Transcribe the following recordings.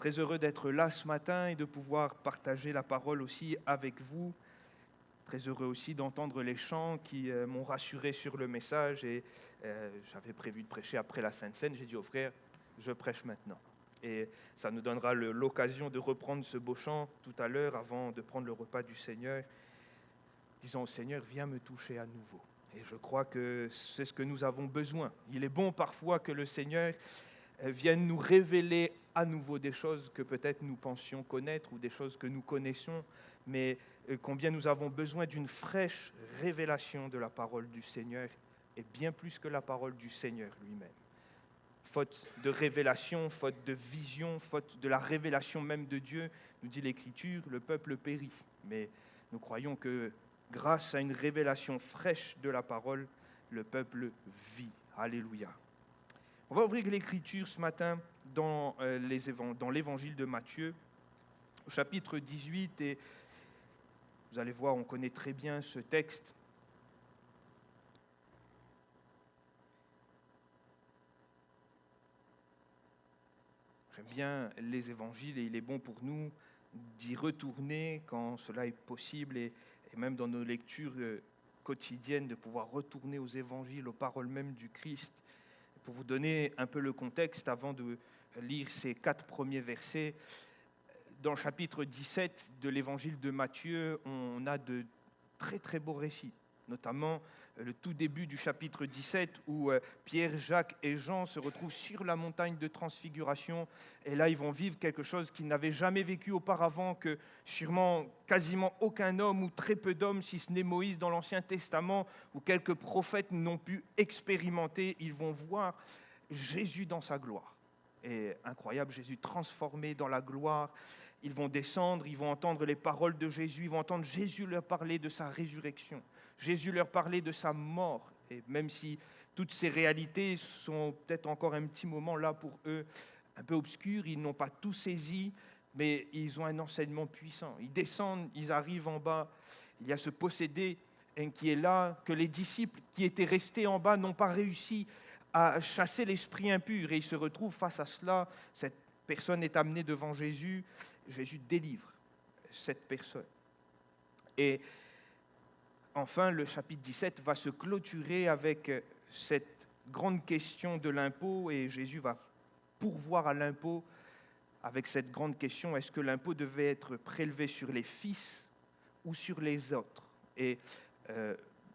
Très heureux d'être là ce matin et de pouvoir partager la parole aussi avec vous. Très heureux aussi d'entendre les chants qui m'ont rassuré sur le message. Et j'avais prévu de prêcher après la Sainte Seine. J'ai dit aux frères, je prêche maintenant. Et ça nous donnera l'occasion de reprendre ce beau chant tout à l'heure avant de prendre le repas du Seigneur. Disons au Seigneur, viens me toucher à nouveau. Et je crois que c'est ce que nous avons besoin. Il est bon parfois que le Seigneur vienne nous révéler à nouveau des choses que peut-être nous pensions connaître ou des choses que nous connaissons, mais combien nous avons besoin d'une fraîche révélation de la parole du Seigneur, et bien plus que la parole du Seigneur lui-même. Faute de révélation, faute de vision, faute de la révélation même de Dieu, nous dit l'Écriture, le peuple périt. Mais nous croyons que grâce à une révélation fraîche de la parole, le peuple vit. Alléluia. On va ouvrir l'Écriture ce matin dans l'Évangile de Matthieu, au chapitre 18, et vous allez voir, on connaît très bien ce texte. J'aime bien les évangiles et il est bon pour nous d'y retourner quand cela est possible et même dans nos lectures quotidiennes, de pouvoir retourner aux évangiles, aux paroles même du Christ. Pour vous donner un peu le contexte, avant de lire ces 4 premiers versets, dans le chapitre 17 de l'évangile de Matthieu, on a de très très beaux récits, notamment le tout début du chapitre 17 où Pierre, Jacques et Jean se retrouvent sur la montagne de transfiguration et là ils vont vivre quelque chose qu'ils n'avaient jamais vécu auparavant, que sûrement quasiment aucun homme ou très peu d'hommes, si ce n'est Moïse dans l'Ancien Testament ou quelques prophètes n'ont pu expérimenter. Ils vont voir Jésus dans sa gloire. Et incroyable, Jésus transformé dans la gloire. Ils vont descendre, ils vont entendre les paroles de Jésus, ils vont entendre Jésus leur parler de sa résurrection, Jésus leur parler de sa mort. Et même si toutes ces réalités sont peut-être encore un petit moment là pour eux, un peu obscures, ils n'ont pas tout saisi, mais ils ont un enseignement puissant. Ils descendent, ils arrivent en bas, il y a ce possédé qui est là, que les disciples qui étaient restés en bas n'ont pas réussi à chasser l'esprit impur, et ils se retrouvent face à cela. Cette personne est amenée devant Jésus. Jésus délivre cette personne. Et enfin, le chapitre 17 va se clôturer avec cette grande question de l'impôt, et Jésus va pourvoir à l'impôt avec cette grande question, est-ce que l'impôt devait être prélevé sur les fils ou sur les autres ? Et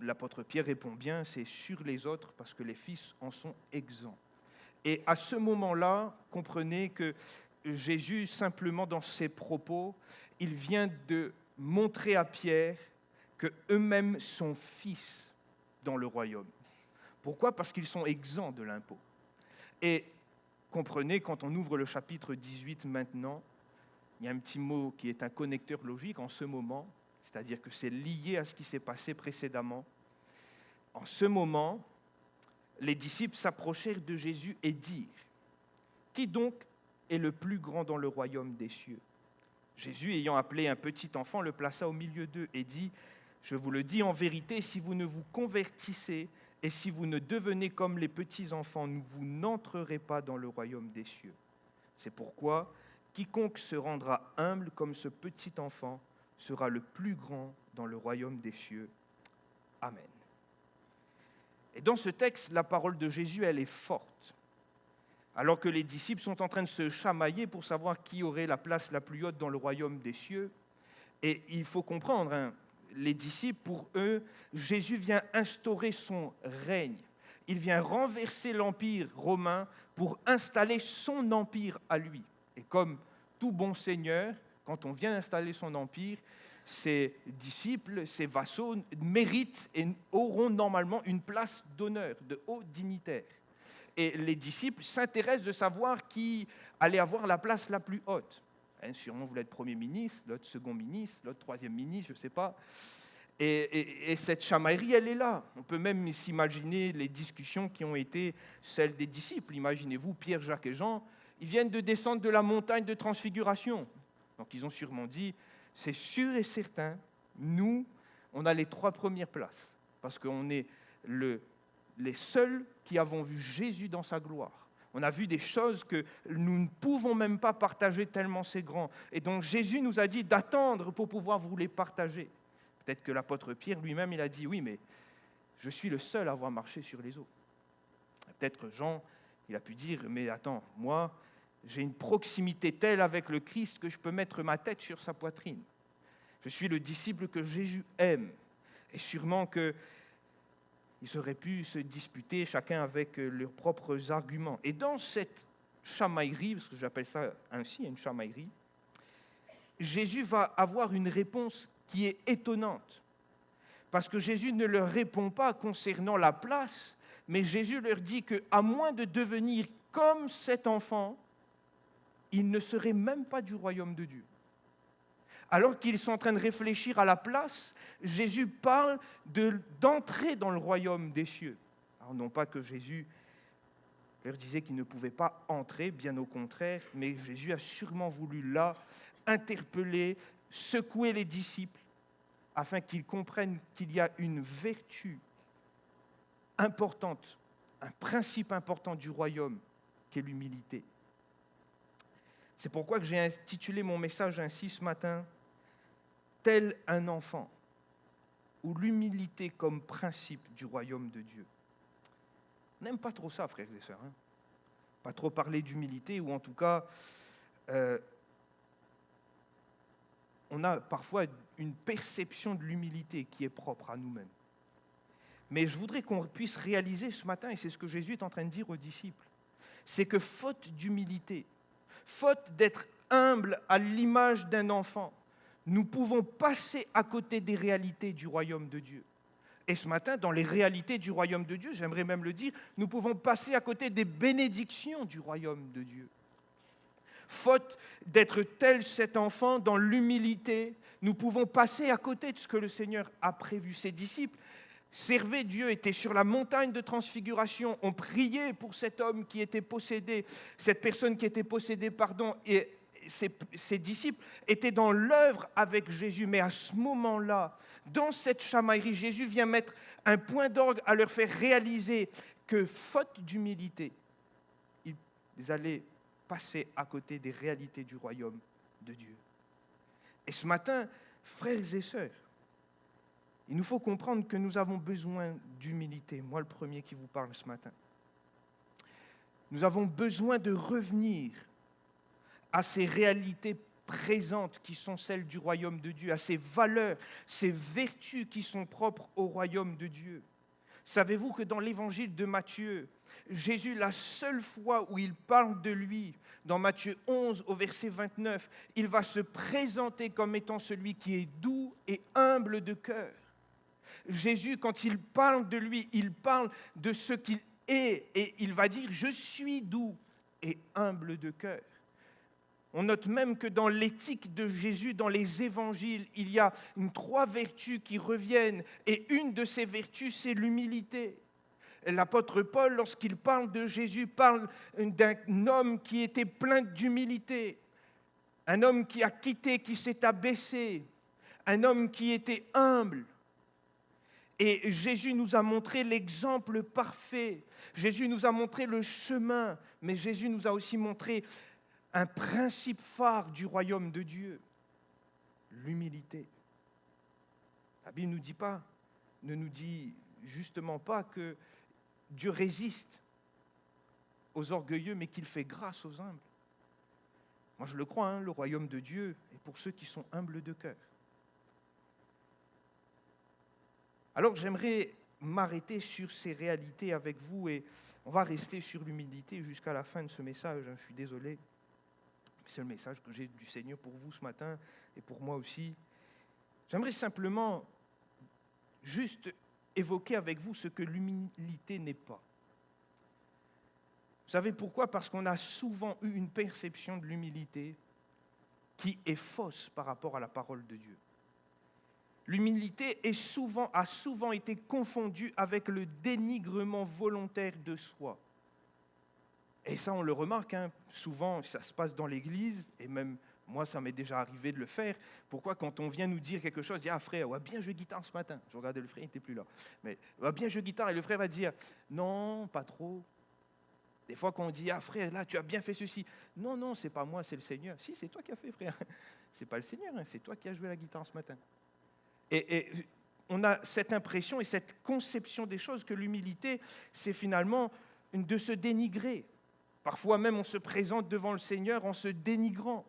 l'apôtre Pierre répond bien, c'est sur les autres parce que les fils en sont exempts. Et à ce moment-là, comprenez que Jésus, simplement dans ses propos, il vient de montrer à Pierre qu'eux-mêmes sont fils dans le royaume. Pourquoi ? Parce qu'ils sont exempts de l'impôt. Et comprenez, quand on ouvre le chapitre 18 maintenant, il y a un petit mot qui est un connecteur logique en ce moment, c'est-à-dire que c'est lié à ce qui s'est passé précédemment. En ce moment, les disciples s'approchèrent de Jésus et dirent « Qui donc est le plus grand dans le royaume des cieux ?» Jésus, ayant appelé un petit enfant, le plaça au milieu d'eux et dit « Je vous le dis en vérité, si vous ne vous convertissez et si vous ne devenez comme les petits enfants, vous n'entrerez pas dans le royaume des cieux. C'est pourquoi quiconque se rendra humble comme ce petit enfant sera le plus grand dans le royaume des cieux. Amen. » Et dans ce texte, la parole de Jésus, elle est forte. Alors que les disciples sont en train de se chamailler pour savoir qui aurait la place la plus haute dans le royaume des cieux. Et il faut comprendre, les disciples, pour eux, Jésus vient instaurer son règne. Il vient renverser l'empire romain pour installer son empire à lui. Et comme tout bon seigneur, quand on vient installer son empire, ses disciples, ses vassaux méritent et auront normalement une place d'honneur, de haut dignitaire. Et les disciples s'intéressent de savoir qui allait avoir la place la plus haute. Sûrement, vous voulez être Premier ministre, l'autre Second ministre, l'autre Troisième ministre, je ne sais pas. Et cette chamaillerie, elle est là. On peut même s'imaginer les discussions qui ont été celles des disciples. Imaginez-vous, Pierre, Jacques et Jean, ils viennent de descendre de la montagne de transfiguration. Donc ils ont sûrement dit, c'est sûr et certain, nous, on a les 3 premières places, parce qu'on est les seuls qui avons vu Jésus dans sa gloire. On a vu des choses que nous ne pouvons même pas partager tellement c'est grand. Et donc Jésus nous a dit d'attendre pour pouvoir vous les partager. Peut-être que l'apôtre Pierre lui-même, il a dit, oui, mais je suis le seul à avoir marché sur les eaux. Peut-être Jean, il a pu dire, mais attends, moi, j'ai une proximité telle avec le Christ que je peux mettre ma tête sur sa poitrine. Je suis le disciple que Jésus aime. Et sûrement qu'ils auraient pu se disputer chacun avec leurs propres arguments. Et dans cette chamaillerie, parce que j'appelle ça ainsi, une chamaillerie, Jésus va avoir une réponse qui est étonnante. Parce que Jésus ne leur répond pas concernant la place, mais Jésus leur dit qu'à moins de devenir comme cet enfant, ils ne seraient même pas du royaume de Dieu. Alors qu'ils sont en train de réfléchir à la place, Jésus parle d'entrer dans le royaume des cieux. Alors non pas que Jésus leur disait qu'ils ne pouvaient pas entrer, bien au contraire, mais Jésus a sûrement voulu là interpeller, secouer les disciples, afin qu'ils comprennent qu'il y a une vertu importante, un principe important du royaume, qui est l'humilité. C'est pourquoi que j'ai intitulé mon message ainsi ce matin, « Tel un enfant », ou l'humilité comme principe du royaume de Dieu. On n'aime pas trop ça, frères et sœurs. Pas trop parler d'humilité, ou en tout cas, on a parfois une perception de l'humilité qui est propre à nous-mêmes. Mais je voudrais qu'on puisse réaliser ce matin, et c'est ce que Jésus est en train de dire aux disciples, c'est que faute d'humilité, faute d'être humble à l'image d'un enfant, nous pouvons passer à côté des réalités du royaume de Dieu. Et ce matin, dans les réalités du royaume de Dieu, j'aimerais même le dire, nous pouvons passer à côté des bénédictions du royaume de Dieu. Faute d'être tel cet enfant dans l'humilité, nous pouvons passer à côté de ce que le Seigneur a prévu. Ses disciples servaient Dieu, étaient sur la montagne de transfiguration, ont prié pour cet homme qui était possédé, cette personne qui était possédée, et ses disciples étaient dans l'œuvre avec Jésus. Mais à ce moment-là, dans cette chamaillerie, Jésus vient mettre un point d'orgue à leur faire réaliser que, faute d'humilité, ils allaient passer à côté des réalités du royaume de Dieu. Et ce matin, frères et sœurs, il nous faut comprendre que nous avons besoin d'humilité. Moi, le premier qui vous parle ce matin. Nous avons besoin de revenir à ces réalités présentes qui sont celles du royaume de Dieu, à ces valeurs, ces vertus qui sont propres au royaume de Dieu. Savez-vous que dans l'évangile de Matthieu, Jésus, la seule fois où il parle de lui, dans Matthieu 11 au verset 29, il va se présenter comme étant celui qui est doux et humble de cœur. Jésus, quand il parle de lui, il parle de ce qu'il est et il va dire « Je suis doux et humble de cœur ». On note même que dans l'éthique de Jésus, dans les évangiles, il y a 3 vertus qui reviennent. Et une de ces vertus, c'est l'humilité. L'apôtre Paul, lorsqu'il parle de Jésus, parle d'un homme qui était plein d'humilité. Un homme qui a quitté, qui s'est abaissé. Un homme qui était humble. Et Jésus nous a montré l'exemple parfait. Jésus nous a montré le chemin. Mais Jésus nous a aussi montré un principe phare du royaume de Dieu, l'humilité. La Bible ne nous dit justement pas que Dieu résiste aux orgueilleux, mais qu'il fait grâce aux humbles. Moi, je le crois, le royaume de Dieu est pour ceux qui sont humbles de cœur. Alors, j'aimerais m'arrêter sur ces réalités avec vous et on va rester sur l'humilité jusqu'à la fin de ce message. Je suis désolé. C'est le message que j'ai du Seigneur pour vous ce matin et pour moi aussi. J'aimerais simplement juste évoquer avec vous ce que l'humilité n'est pas. Vous savez pourquoi? Parce qu'on a souvent eu une perception de l'humilité qui est fausse par rapport à la parole de Dieu. L'humilité a souvent été confondue avec le dénigrement volontaire de soi. Et ça, on le remarque, souvent, ça se passe dans l'Église, et même moi, ça m'est déjà arrivé de le faire. Pourquoi, quand on vient nous dire quelque chose, on dit « Ah, frère, ouais, bien joué guitare ce matin ». Je regardais le frère, il n'était plus là. Mais « Ouais, bien joué guitare », et le frère va dire « Non, pas trop ». Des fois, quand on dit, ah frère, là, tu as bien fait ceci. Non, non, c'est pas moi, c'est le Seigneur. Si, c'est toi qui as fait, frère. C'est pas le Seigneur, hein, c'est toi qui as joué la guitare ce matin. Et on a cette impression et cette conception des choses que l'humilité, c'est finalement de se dénigrer. Parfois même, on se présente devant le Seigneur en se dénigrant.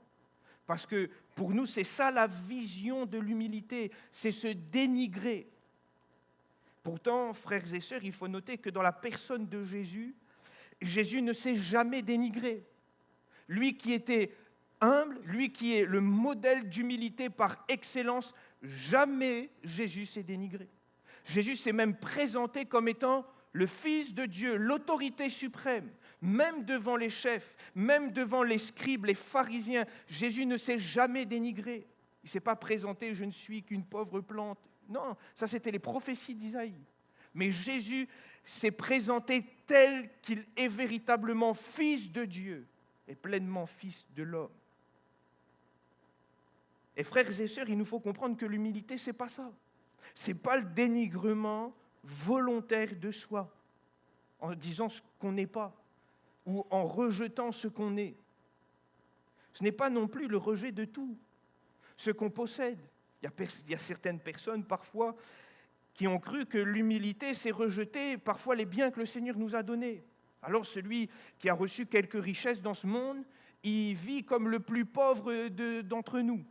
Parce que pour nous, c'est ça la vision de l'humilité, c'est se dénigrer. Pourtant, frères et sœurs, il faut noter que dans la personne de Jésus, Jésus ne s'est jamais dénigré. Lui qui était humble, lui qui est le modèle d'humilité par excellence, jamais Jésus s'est dénigré. Jésus s'est même présenté comme étant le Fils de Dieu, l'autorité suprême, même devant les chefs, même devant les scribes, les pharisiens. Jésus ne s'est jamais dénigré. Il ne s'est pas présenté, je ne suis qu'une pauvre plante. Non, ça c'était les prophéties d'Isaïe. Mais Jésus s'est présenté tel qu'il est véritablement Fils de Dieu et pleinement Fils de l'homme. Et frères et sœurs, il nous faut comprendre que l'humilité, ce n'est pas ça. Ce n'est pas le dénigrement volontaire de soi, en disant ce qu'on n'est pas, ou en rejetant ce qu'on est. Ce n'est pas non plus le rejet de tout, ce qu'on possède. Il y a certaines personnes, parfois, qui ont cru que l'humilité, c'est rejeter parfois les biens que le Seigneur nous a donnés. Alors celui qui a reçu quelques richesses dans ce monde, il vit comme le plus pauvre d'entre nous.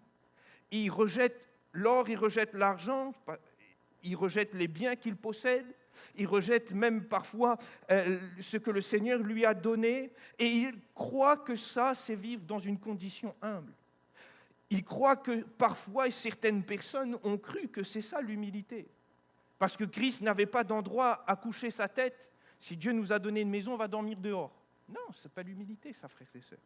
Il rejette l'or, il rejette l'argent, il rejette les biens qu'il possède, il rejette même parfois ce que le Seigneur lui a donné, et il croit que ça, c'est vivre dans une condition humble. Il croit que parfois, certaines personnes ont cru que c'est ça l'humilité. Parce que Christ n'avait pas d'endroit à coucher sa tête. Si Dieu nous a donné une maison, on va dormir dehors. Non, ce n'est pas l'humilité, ça, frères et sœurs.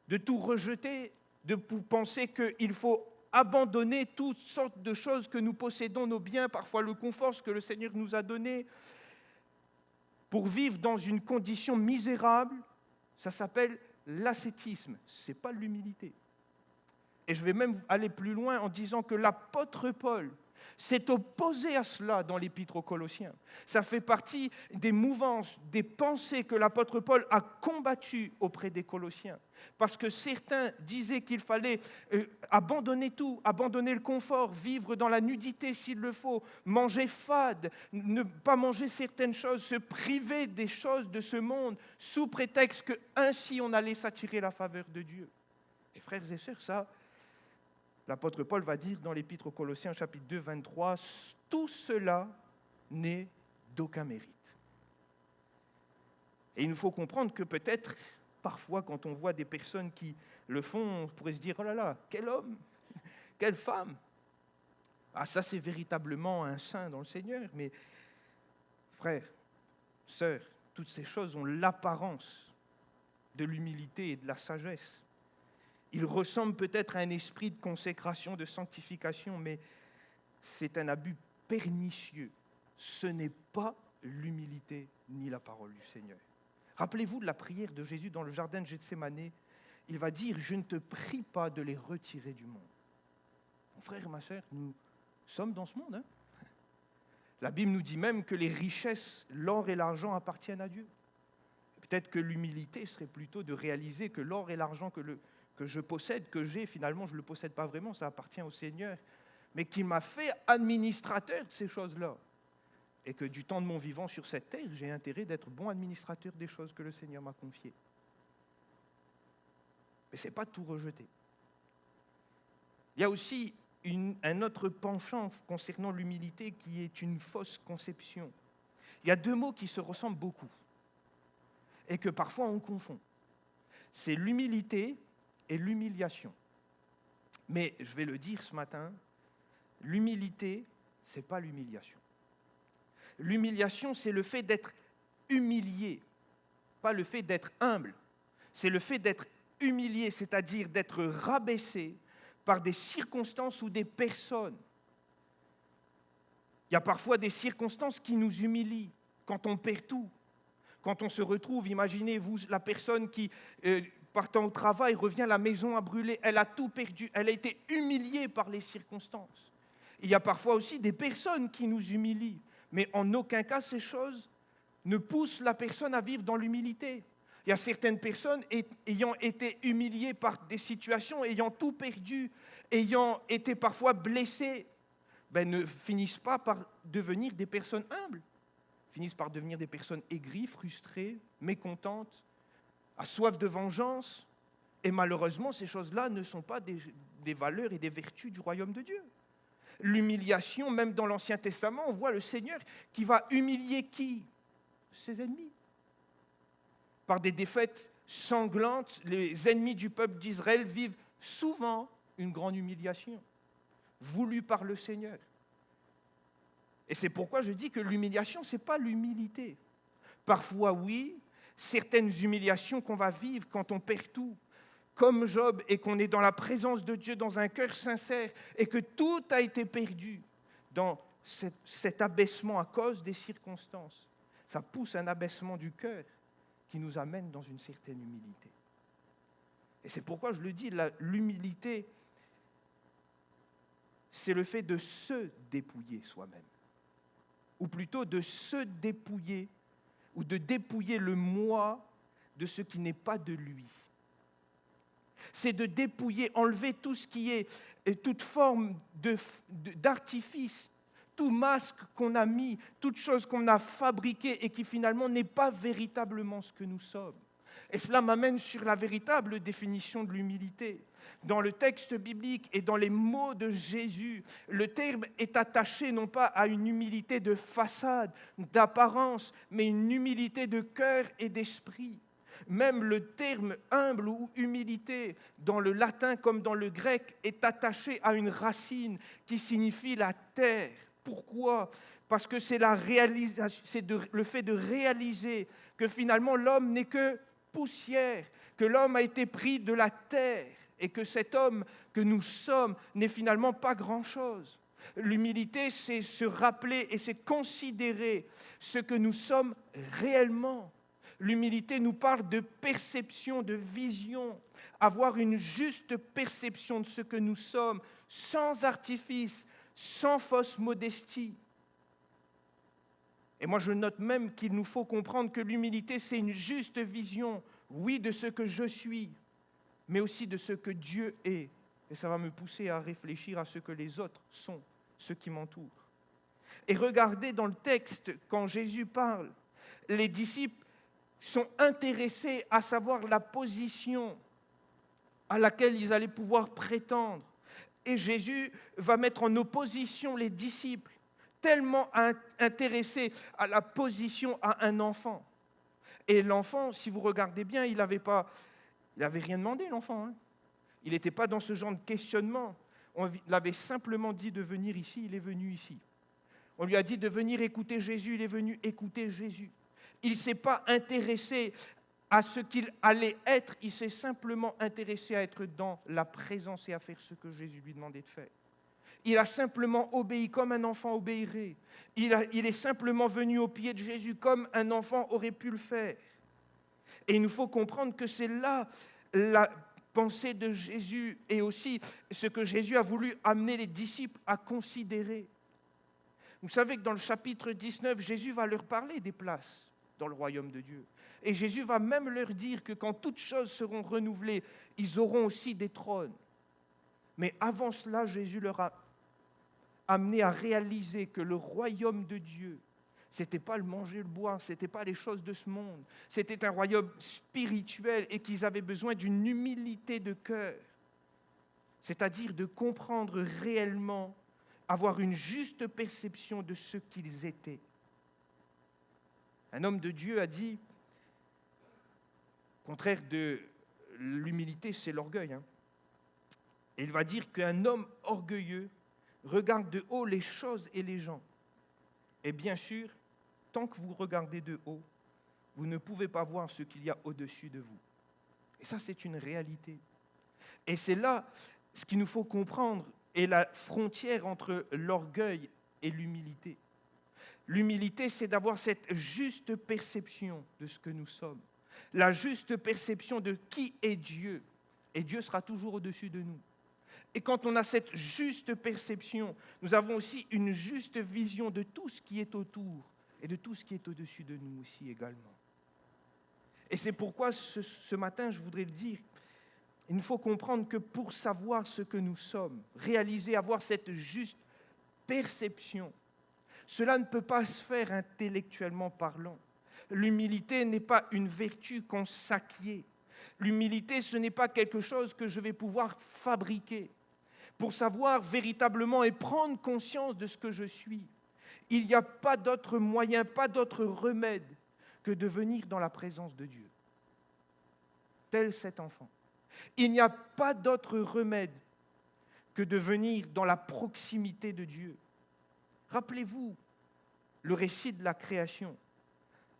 De tout rejeter, de penser qu'il faut abandonner toutes sortes de choses que nous possédons, nos biens, parfois le confort, ce que le Seigneur nous a donné, pour vivre dans une condition misérable, ça s'appelle l'ascétisme, ce n'est pas l'humilité. Et je vais même aller plus loin en disant que l'apôtre Paul s'est opposé à cela dans l'Épître aux Colossiens. Ça fait partie des mouvances, des pensées que l'apôtre Paul a combattues auprès des Colossiens. Parce que certains disaient qu'il fallait abandonner tout, abandonner le confort, vivre dans la nudité s'il le faut, manger fade, ne pas manger certaines choses, se priver des choses de ce monde, sous prétexte qu'ainsi on allait s'attirer la faveur de Dieu. Et frères et sœurs, ça, l'apôtre Paul va dire dans l'Épître aux Colossiens, chapitre 2, 23, « Tout cela n'est d'aucun mérite. » Et il nous faut comprendre que peut-être, parfois, quand on voit des personnes qui le font, on pourrait se dire « Oh là là, quel homme, quelle femme !» Ah, ça, c'est véritablement un saint dans le Seigneur. Mais, frères, sœurs, toutes ces choses ont l'apparence de l'humilité et de la sagesse. Il ressemble peut-être à un esprit de consécration, de sanctification, mais c'est un abus pernicieux. Ce n'est pas l'humilité ni la parole du Seigneur. Rappelez-vous de la prière de Jésus dans le jardin de Gethsémanée. Il va dire « Je ne te prie pas de les retirer du monde. » Mon frère et ma sœur, nous sommes dans ce monde. Hein. La Bible nous dit même que les richesses, l'or et l'argent appartiennent à Dieu. Peut-être que l'humilité serait plutôt de réaliser que l'or et l'argent que je possède, que j'ai, finalement, je ne le possède pas vraiment, ça appartient au Seigneur, mais qu'il m'a fait administrateur de ces choses-là. Et que du temps de mon vivant sur cette terre, j'ai intérêt d'être bon administrateur des choses que le Seigneur m'a confiées. Mais ce n'est pas tout rejeter. Il y a aussi un autre penchant concernant l'humilité qui est une fausse conception. Il y a deux mots qui se ressemblent beaucoup et que parfois on confond. C'est l'humilité et l'humiliation. Mais je vais le dire ce matin, l'humilité, ce n'est pas l'humiliation. L'humiliation, c'est le fait d'être humilié, pas le fait d'être humble. C'est le fait d'être humilié, c'est-à-dire d'être rabaissé par des circonstances ou des personnes. Il y a parfois des circonstances qui nous humilient quand on perd tout. Quand on se retrouve, imaginez-vous la personne qui, partant au travail, revient à la maison à brûler, elle a tout perdu, elle a été humiliée par les circonstances. Il y a parfois aussi des personnes qui nous humilient, mais en aucun cas ces choses ne pousse la personne à vivre dans l'humilité. Il y a certaines personnes ayant été humiliées par des situations, ayant tout perdu, ayant été parfois blessées, ne finissent pas par devenir des personnes humbles, finissent par devenir des personnes aigries, frustrées, mécontentes, à soif de vengeance. Et malheureusement, ces choses-là ne sont pas des valeurs et des vertus du royaume de Dieu. L'humiliation, même dans l'Ancien Testament, on voit le Seigneur qui va humilier qui ? Ses ennemis. Par des défaites sanglantes, les ennemis du peuple d'Israël vivent souvent une grande humiliation, voulue par le Seigneur. Et c'est pourquoi je dis que l'humiliation, ce n'est pas l'humilité. Parfois, oui, certaines humiliations qu'on va vivre quand on perd tout, comme Job, et qu'on est dans la présence de Dieu, dans un cœur sincère, et que tout a été perdu dans cet abaissement à cause des circonstances. Ça pousse un abaissement du cœur qui nous amène dans une certaine humilité. Et c'est pourquoi je le dis, l'humilité, c'est le fait de se dépouiller soi-même. Ou plutôt de se dépouiller, ou de dépouiller le moi de ce qui n'est pas de lui. C'est de dépouiller, enlever tout ce qui est, toute forme d'artifice, tout masque qu'on a mis, toute chose qu'on a fabriquée et qui finalement n'est pas véritablement ce que nous sommes. Et cela m'amène sur la véritable définition de l'humilité. Dans le texte biblique et dans les mots de Jésus, le terme est attaché non pas à une humilité de façade, d'apparence, mais une humilité de cœur et d'esprit. Même le terme humble ou humilité, dans le latin comme dans le grec, est attaché à une racine qui signifie la terre. Pourquoi ? Parce que c'est le fait de réaliser que finalement l'homme n'est que poussière, que l'homme a été pris de la terre et que cet homme que nous sommes n'est finalement pas grand-chose. L'humilité, c'est se rappeler et c'est considérer ce que nous sommes réellement. L'humilité nous parle de perception, de vision, avoir une juste perception de ce que nous sommes, sans artifice, sans fausse modestie. Et moi, je note même qu'il nous faut comprendre que l'humilité, c'est une juste vision, oui, de ce que je suis, mais aussi de ce que Dieu est. Et ça va me pousser à réfléchir à ce que les autres sont, ceux qui m'entourent. Et regardez dans le texte, quand Jésus parle, les disciples sont intéressés à savoir la position à laquelle ils allaient pouvoir prétendre. Et Jésus va mettre en opposition les disciples, tellement intéressés à la position à un enfant. Et l'enfant, si vous regardez bien, il n'avait rien demandé, l'enfant. Hein. Il n'était pas dans ce genre de questionnement. On l'avait simplement dit de venir ici, il est venu ici. On lui a dit de venir écouter Jésus, il est venu écouter Jésus. Il ne s'est pas intéressé à ce qu'il allait être, il s'est simplement intéressé à être dans la présence et à faire ce que Jésus lui demandait de faire. Il a simplement obéi comme un enfant obéirait. Il est simplement venu au pied de Jésus comme un enfant aurait pu le faire. Et il nous faut comprendre que c'est là la pensée de Jésus et aussi ce que Jésus a voulu amener les disciples à considérer. Vous savez que dans le chapitre 19, Jésus va leur parler des places dans le royaume de Dieu. Et Jésus va même leur dire que quand toutes choses seront renouvelées, ils auront aussi des trônes. Mais avant cela, Jésus leur a amené à réaliser que le royaume de Dieu, ce n'était pas le manger, le boire, ce n'était pas les choses de ce monde. C'était un royaume spirituel et qu'ils avaient besoin d'une humilité de cœur. C'est-à-dire de comprendre réellement, avoir une juste perception de ce qu'ils étaient. Un homme de Dieu a dit, au contraire de l'humilité, c'est l'orgueil. Et il va dire qu'un homme orgueilleux regarde de haut les choses et les gens. Et bien sûr, tant que vous regardez de haut, vous ne pouvez pas voir ce qu'il y a au-dessus de vous. Et ça, c'est une réalité. Et c'est là ce qu'il nous faut comprendre, est la frontière entre l'orgueil et l'humilité. L'humilité, c'est d'avoir cette juste perception de ce que nous sommes, la juste perception de qui est Dieu. Et Dieu sera toujours au-dessus de nous. Et quand on a cette juste perception, nous avons aussi une juste vision de tout ce qui est autour, et de tout ce qui est au-dessus de nous aussi également. Et c'est pourquoi ce matin, je voudrais le dire, il nous faut comprendre que pour savoir ce que nous sommes, réaliser, avoir cette juste perception, cela ne peut pas se faire intellectuellement parlant. L'humilité n'est pas une vertu qu'on s'acquiert. L'humilité, ce n'est pas quelque chose que je vais pouvoir fabriquer. Pour savoir véritablement et prendre conscience de ce que je suis, il n'y a pas d'autre moyen, pas d'autre remède que de venir dans la présence de Dieu. Tel cet enfant. Il n'y a pas d'autre remède que de venir dans la proximité de Dieu. Rappelez-vous le récit de la création.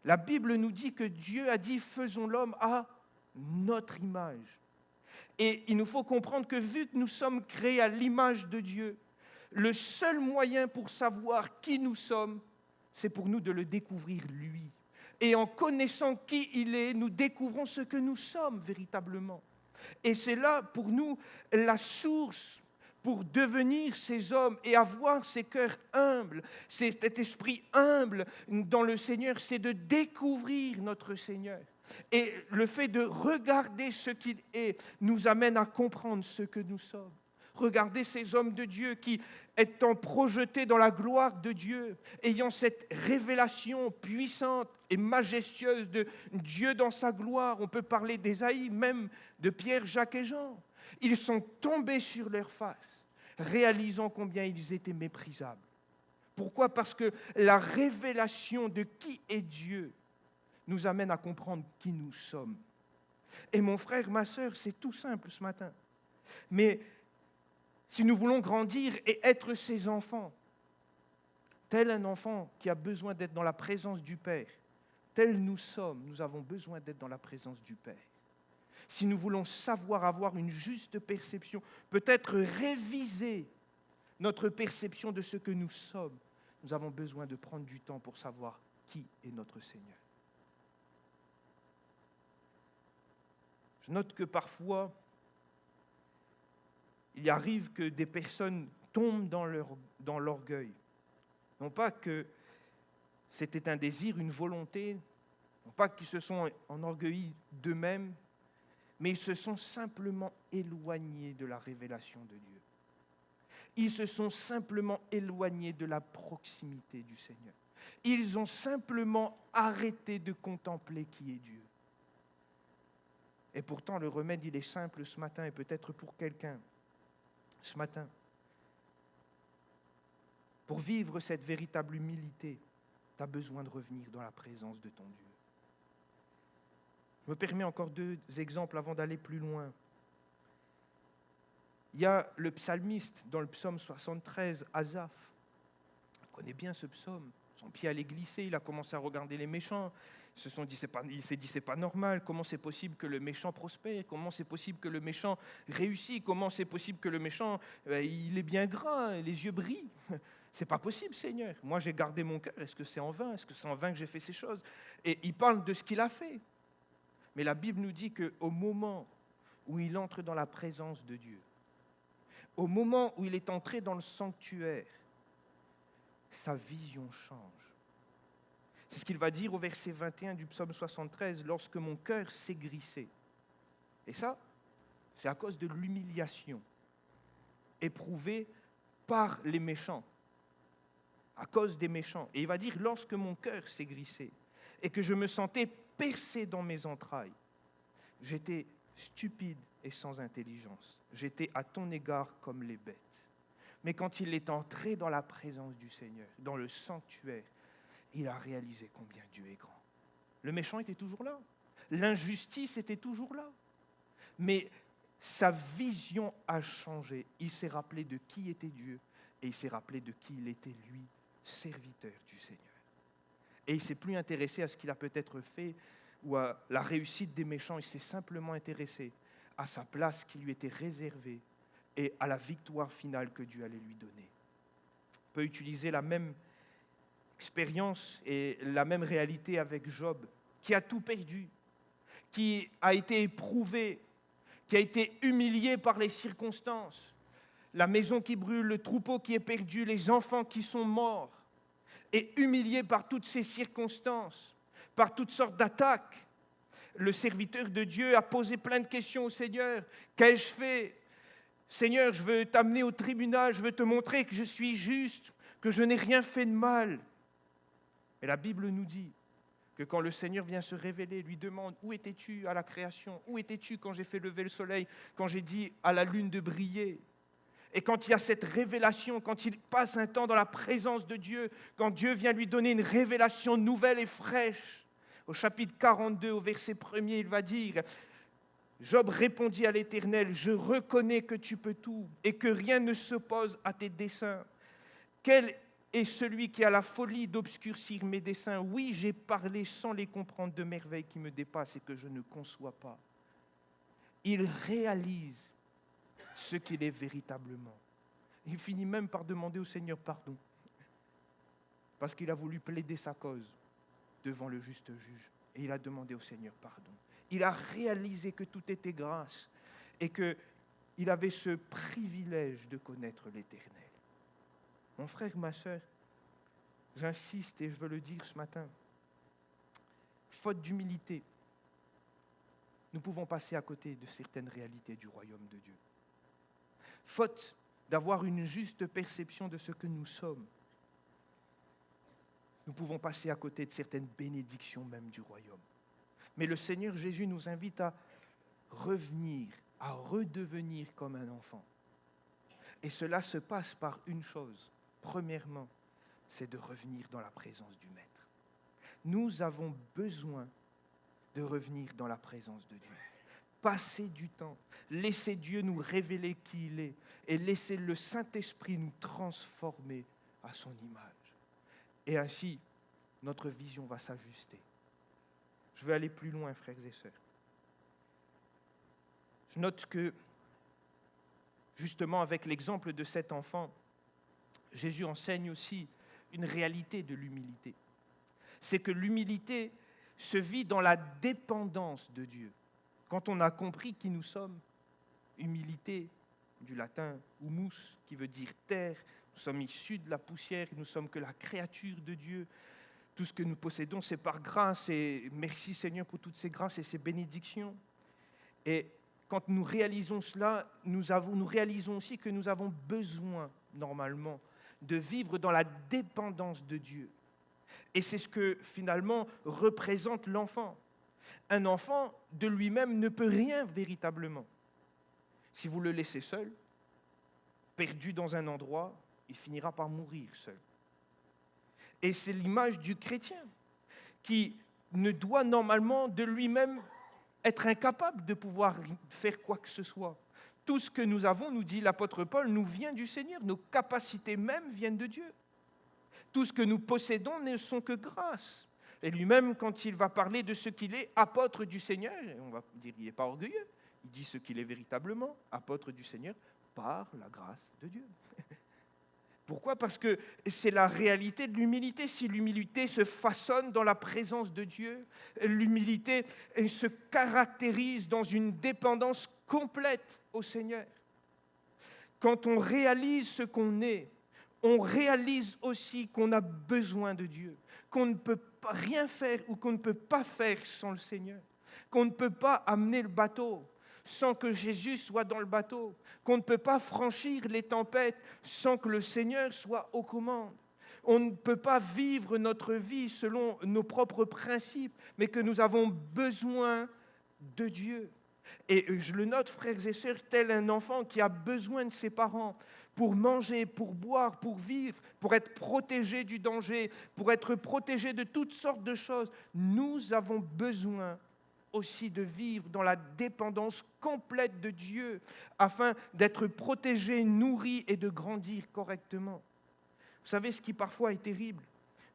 La Bible nous dit que Dieu a dit « faisons l'homme à notre image ». Et il nous faut comprendre que vu que nous sommes créés à l'image de Dieu, le seul moyen pour savoir qui nous sommes, c'est pour nous de le découvrir lui. Et en connaissant qui il est, nous découvrons ce que nous sommes véritablement. Et c'est là pour nous la source pour devenir ces hommes et avoir ces cœurs humbles, cet esprit humble dans le Seigneur, c'est de découvrir notre Seigneur. Et le fait de regarder ce qu'il est nous amène à comprendre ce que nous sommes. Regardez ces hommes de Dieu qui, étant projetés dans la gloire de Dieu, ayant cette révélation puissante et majestueuse de Dieu dans sa gloire, on peut parler d'Ésaïe, même de Pierre, Jacques et Jean. Ils sont tombés sur leur face, réalisant combien ils étaient méprisables. Pourquoi ? Parce que la révélation de qui est Dieu nous amène à comprendre qui nous sommes. Et mon frère, ma sœur, c'est tout simple ce matin. Mais si nous voulons grandir et être ses enfants, tel un enfant qui a besoin d'être dans la présence du Père, tel nous sommes, nous avons besoin d'être dans la présence du Père. Si nous voulons savoir avoir une juste perception, peut-être réviser notre perception de ce que nous sommes, nous avons besoin de prendre du temps pour savoir qui est notre Seigneur. Je note que parfois, il arrive que des personnes tombent dans l'orgueil. Non pas que c'était un désir, une volonté, non pas qu'ils se sont enorgueillis d'eux-mêmes, mais ils se sont simplement éloignés de la révélation de Dieu. Ils se sont simplement éloignés de la proximité du Seigneur. Ils ont simplement arrêté de contempler qui est Dieu. Et pourtant, le remède, il est simple ce matin, et peut-être pour quelqu'un, ce matin. Pour vivre cette véritable humilité, tu as besoin de revenir dans la présence de ton Dieu. Je me permets encore 2 exemples avant d'aller plus loin. Il y a le psalmiste dans le psaume 73, Asaph. On connaît bien ce psaume. Son pied allait glisser, il a commencé à regarder les méchants. Il s'est dit, c'est pas normal. Comment c'est possible que le méchant prospère ? Comment c'est possible que le méchant réussit ? Comment c'est possible que le méchant, il est bien gras, les yeux brillent ? C'est pas possible, Seigneur. Moi, j'ai gardé mon cœur. Est-ce que c'est en vain ? Est-ce que c'est en vain que j'ai fait ces choses ? Et il parle de ce qu'il a fait. Mais la Bible nous dit qu'au moment où il entre dans la présence de Dieu, au moment où il est entré dans le sanctuaire, sa vision change. C'est ce qu'il va dire au verset 21 du psaume 73, « Lorsque mon cœur s'aigrissait ». Et ça, c'est à cause de l'humiliation éprouvée par les méchants, à cause des méchants. Et il va dire, « Lorsque mon cœur s'aigrissait et que je me sentais percé dans mes entrailles, j'étais stupide et sans intelligence. J'étais à ton égard comme les bêtes. » Mais quand il est entré dans la présence du Seigneur, dans le sanctuaire, il a réalisé combien Dieu est grand. Le méchant était toujours là. L'injustice était toujours là. Mais sa vision a changé. Il s'est rappelé de qui était Dieu et il s'est rappelé de qui il était, lui, serviteur du Seigneur. Et il ne s'est plus intéressé à ce qu'il a peut-être fait ou à la réussite des méchants. Il s'est simplement intéressé à sa place qui lui était réservée et à la victoire finale que Dieu allait lui donner. On peut utiliser la même expérience et la même réalité avec Job, qui a tout perdu, qui a été éprouvé, qui a été humilié par les circonstances, la maison qui brûle, le troupeau qui est perdu, les enfants qui sont morts. et humilié par toutes ces circonstances, par toutes sortes d'attaques. Le serviteur de Dieu a posé plein de questions au Seigneur. Qu'ai-je fait? Seigneur, je veux t'amener au tribunal, je veux te montrer que je suis juste, que je n'ai rien fait de mal. Et la Bible nous dit que quand le Seigneur vient se révéler, lui demande « Où étais-tu à la création? Où étais-tu quand j'ai fait lever le soleil? Quand j'ai dit à la lune de briller ?» Et quand il y a cette révélation, quand il passe un temps dans la présence de Dieu, quand Dieu vient lui donner une révélation nouvelle et fraîche, au chapitre 42, au verset 1er, il va dire « Job répondit à l'Éternel, je reconnais que tu peux tout et que rien ne s'oppose à tes desseins. Quel est celui qui a la folie d'obscurcir mes desseins? Oui, j'ai parlé sans les comprendre de merveilles qui me dépassent et que je ne conçois pas. » Il réalise ce qu'il est véritablement. Il finit même par demander au Seigneur pardon, parce qu'il a voulu plaider sa cause devant le juste juge. Et il a demandé au Seigneur pardon. Il a réalisé que tout était grâce et qu'il avait ce privilège de connaître l'Éternel. Mon frère, ma sœur, j'insiste et je veux le dire ce matin, faute d'humilité, nous pouvons passer à côté de certaines réalités du royaume de Dieu. Faute d'avoir une juste perception de ce que nous sommes, nous pouvons passer à côté de certaines bénédictions même du royaume. Mais le Seigneur Jésus nous invite à revenir, à redevenir comme un enfant. Et cela se passe par une chose. Premièrement, c'est de revenir dans la présence du Maître. Nous avons besoin de revenir dans la présence de Dieu. Passer du temps, laisser Dieu nous révéler qui il est et laisser le Saint-Esprit nous transformer à son image. Et ainsi, notre vision va s'ajuster. Je vais aller plus loin, frères et sœurs. Je note que, justement, avec l'exemple de cet enfant, Jésus enseigne aussi une réalité de l'humilité. C'est que l'humilité se vit dans la dépendance de Dieu. Quand on a compris qui nous sommes, humilité, du latin humus, qui veut dire terre, nous sommes issus de la poussière, nous ne sommes que la créature de Dieu. Tout ce que nous possédons, c'est par grâce, et merci Seigneur pour toutes ces grâces et ces bénédictions. Et quand nous réalisons cela, nous réalisons aussi que nous avons besoin, normalement, de vivre dans la dépendance de Dieu. Et c'est ce que, finalement, représente l'enfant. Un enfant, de lui-même, ne peut rien véritablement. Si vous le laissez seul, perdu dans un endroit, il finira par mourir seul. Et c'est l'image du chrétien qui ne doit normalement de lui-même être incapable de pouvoir faire quoi que ce soit. Tout ce que nous avons, nous dit l'apôtre Paul, nous vient du Seigneur. Nos capacités mêmes viennent de Dieu. Tout ce que nous possédons ne sont que grâce. Et lui-même, quand il va parler de ce qu'il est, apôtre du Seigneur, on va dire qu'il n'est pas orgueilleux, il dit ce qu'il est véritablement, apôtre du Seigneur, par la grâce de Dieu. Pourquoi? Parce que c'est la réalité de l'humilité. Si l'humilité se façonne dans la présence de Dieu, l'humilité se caractérise dans une dépendance complète au Seigneur. Quand on réalise ce qu'on est, on réalise aussi qu'on a besoin de Dieu, qu'on ne peut pas rien faire ou qu'on ne peut pas faire sans le Seigneur, qu'on ne peut pas amener le bateau sans que Jésus soit dans le bateau, qu'on ne peut pas franchir les tempêtes sans que le Seigneur soit aux commandes. On ne peut pas vivre notre vie selon nos propres principes, mais que nous avons besoin de Dieu. Et je le note, frères et sœurs, tel un enfant qui a besoin de ses parents pour manger, pour boire, pour vivre, pour être protégé du danger, pour être protégé de toutes sortes de choses. Nous avons besoin aussi de vivre dans la dépendance complète de Dieu afin d'être protégés, nourris et de grandir correctement. Vous savez, ce qui parfois est terrible,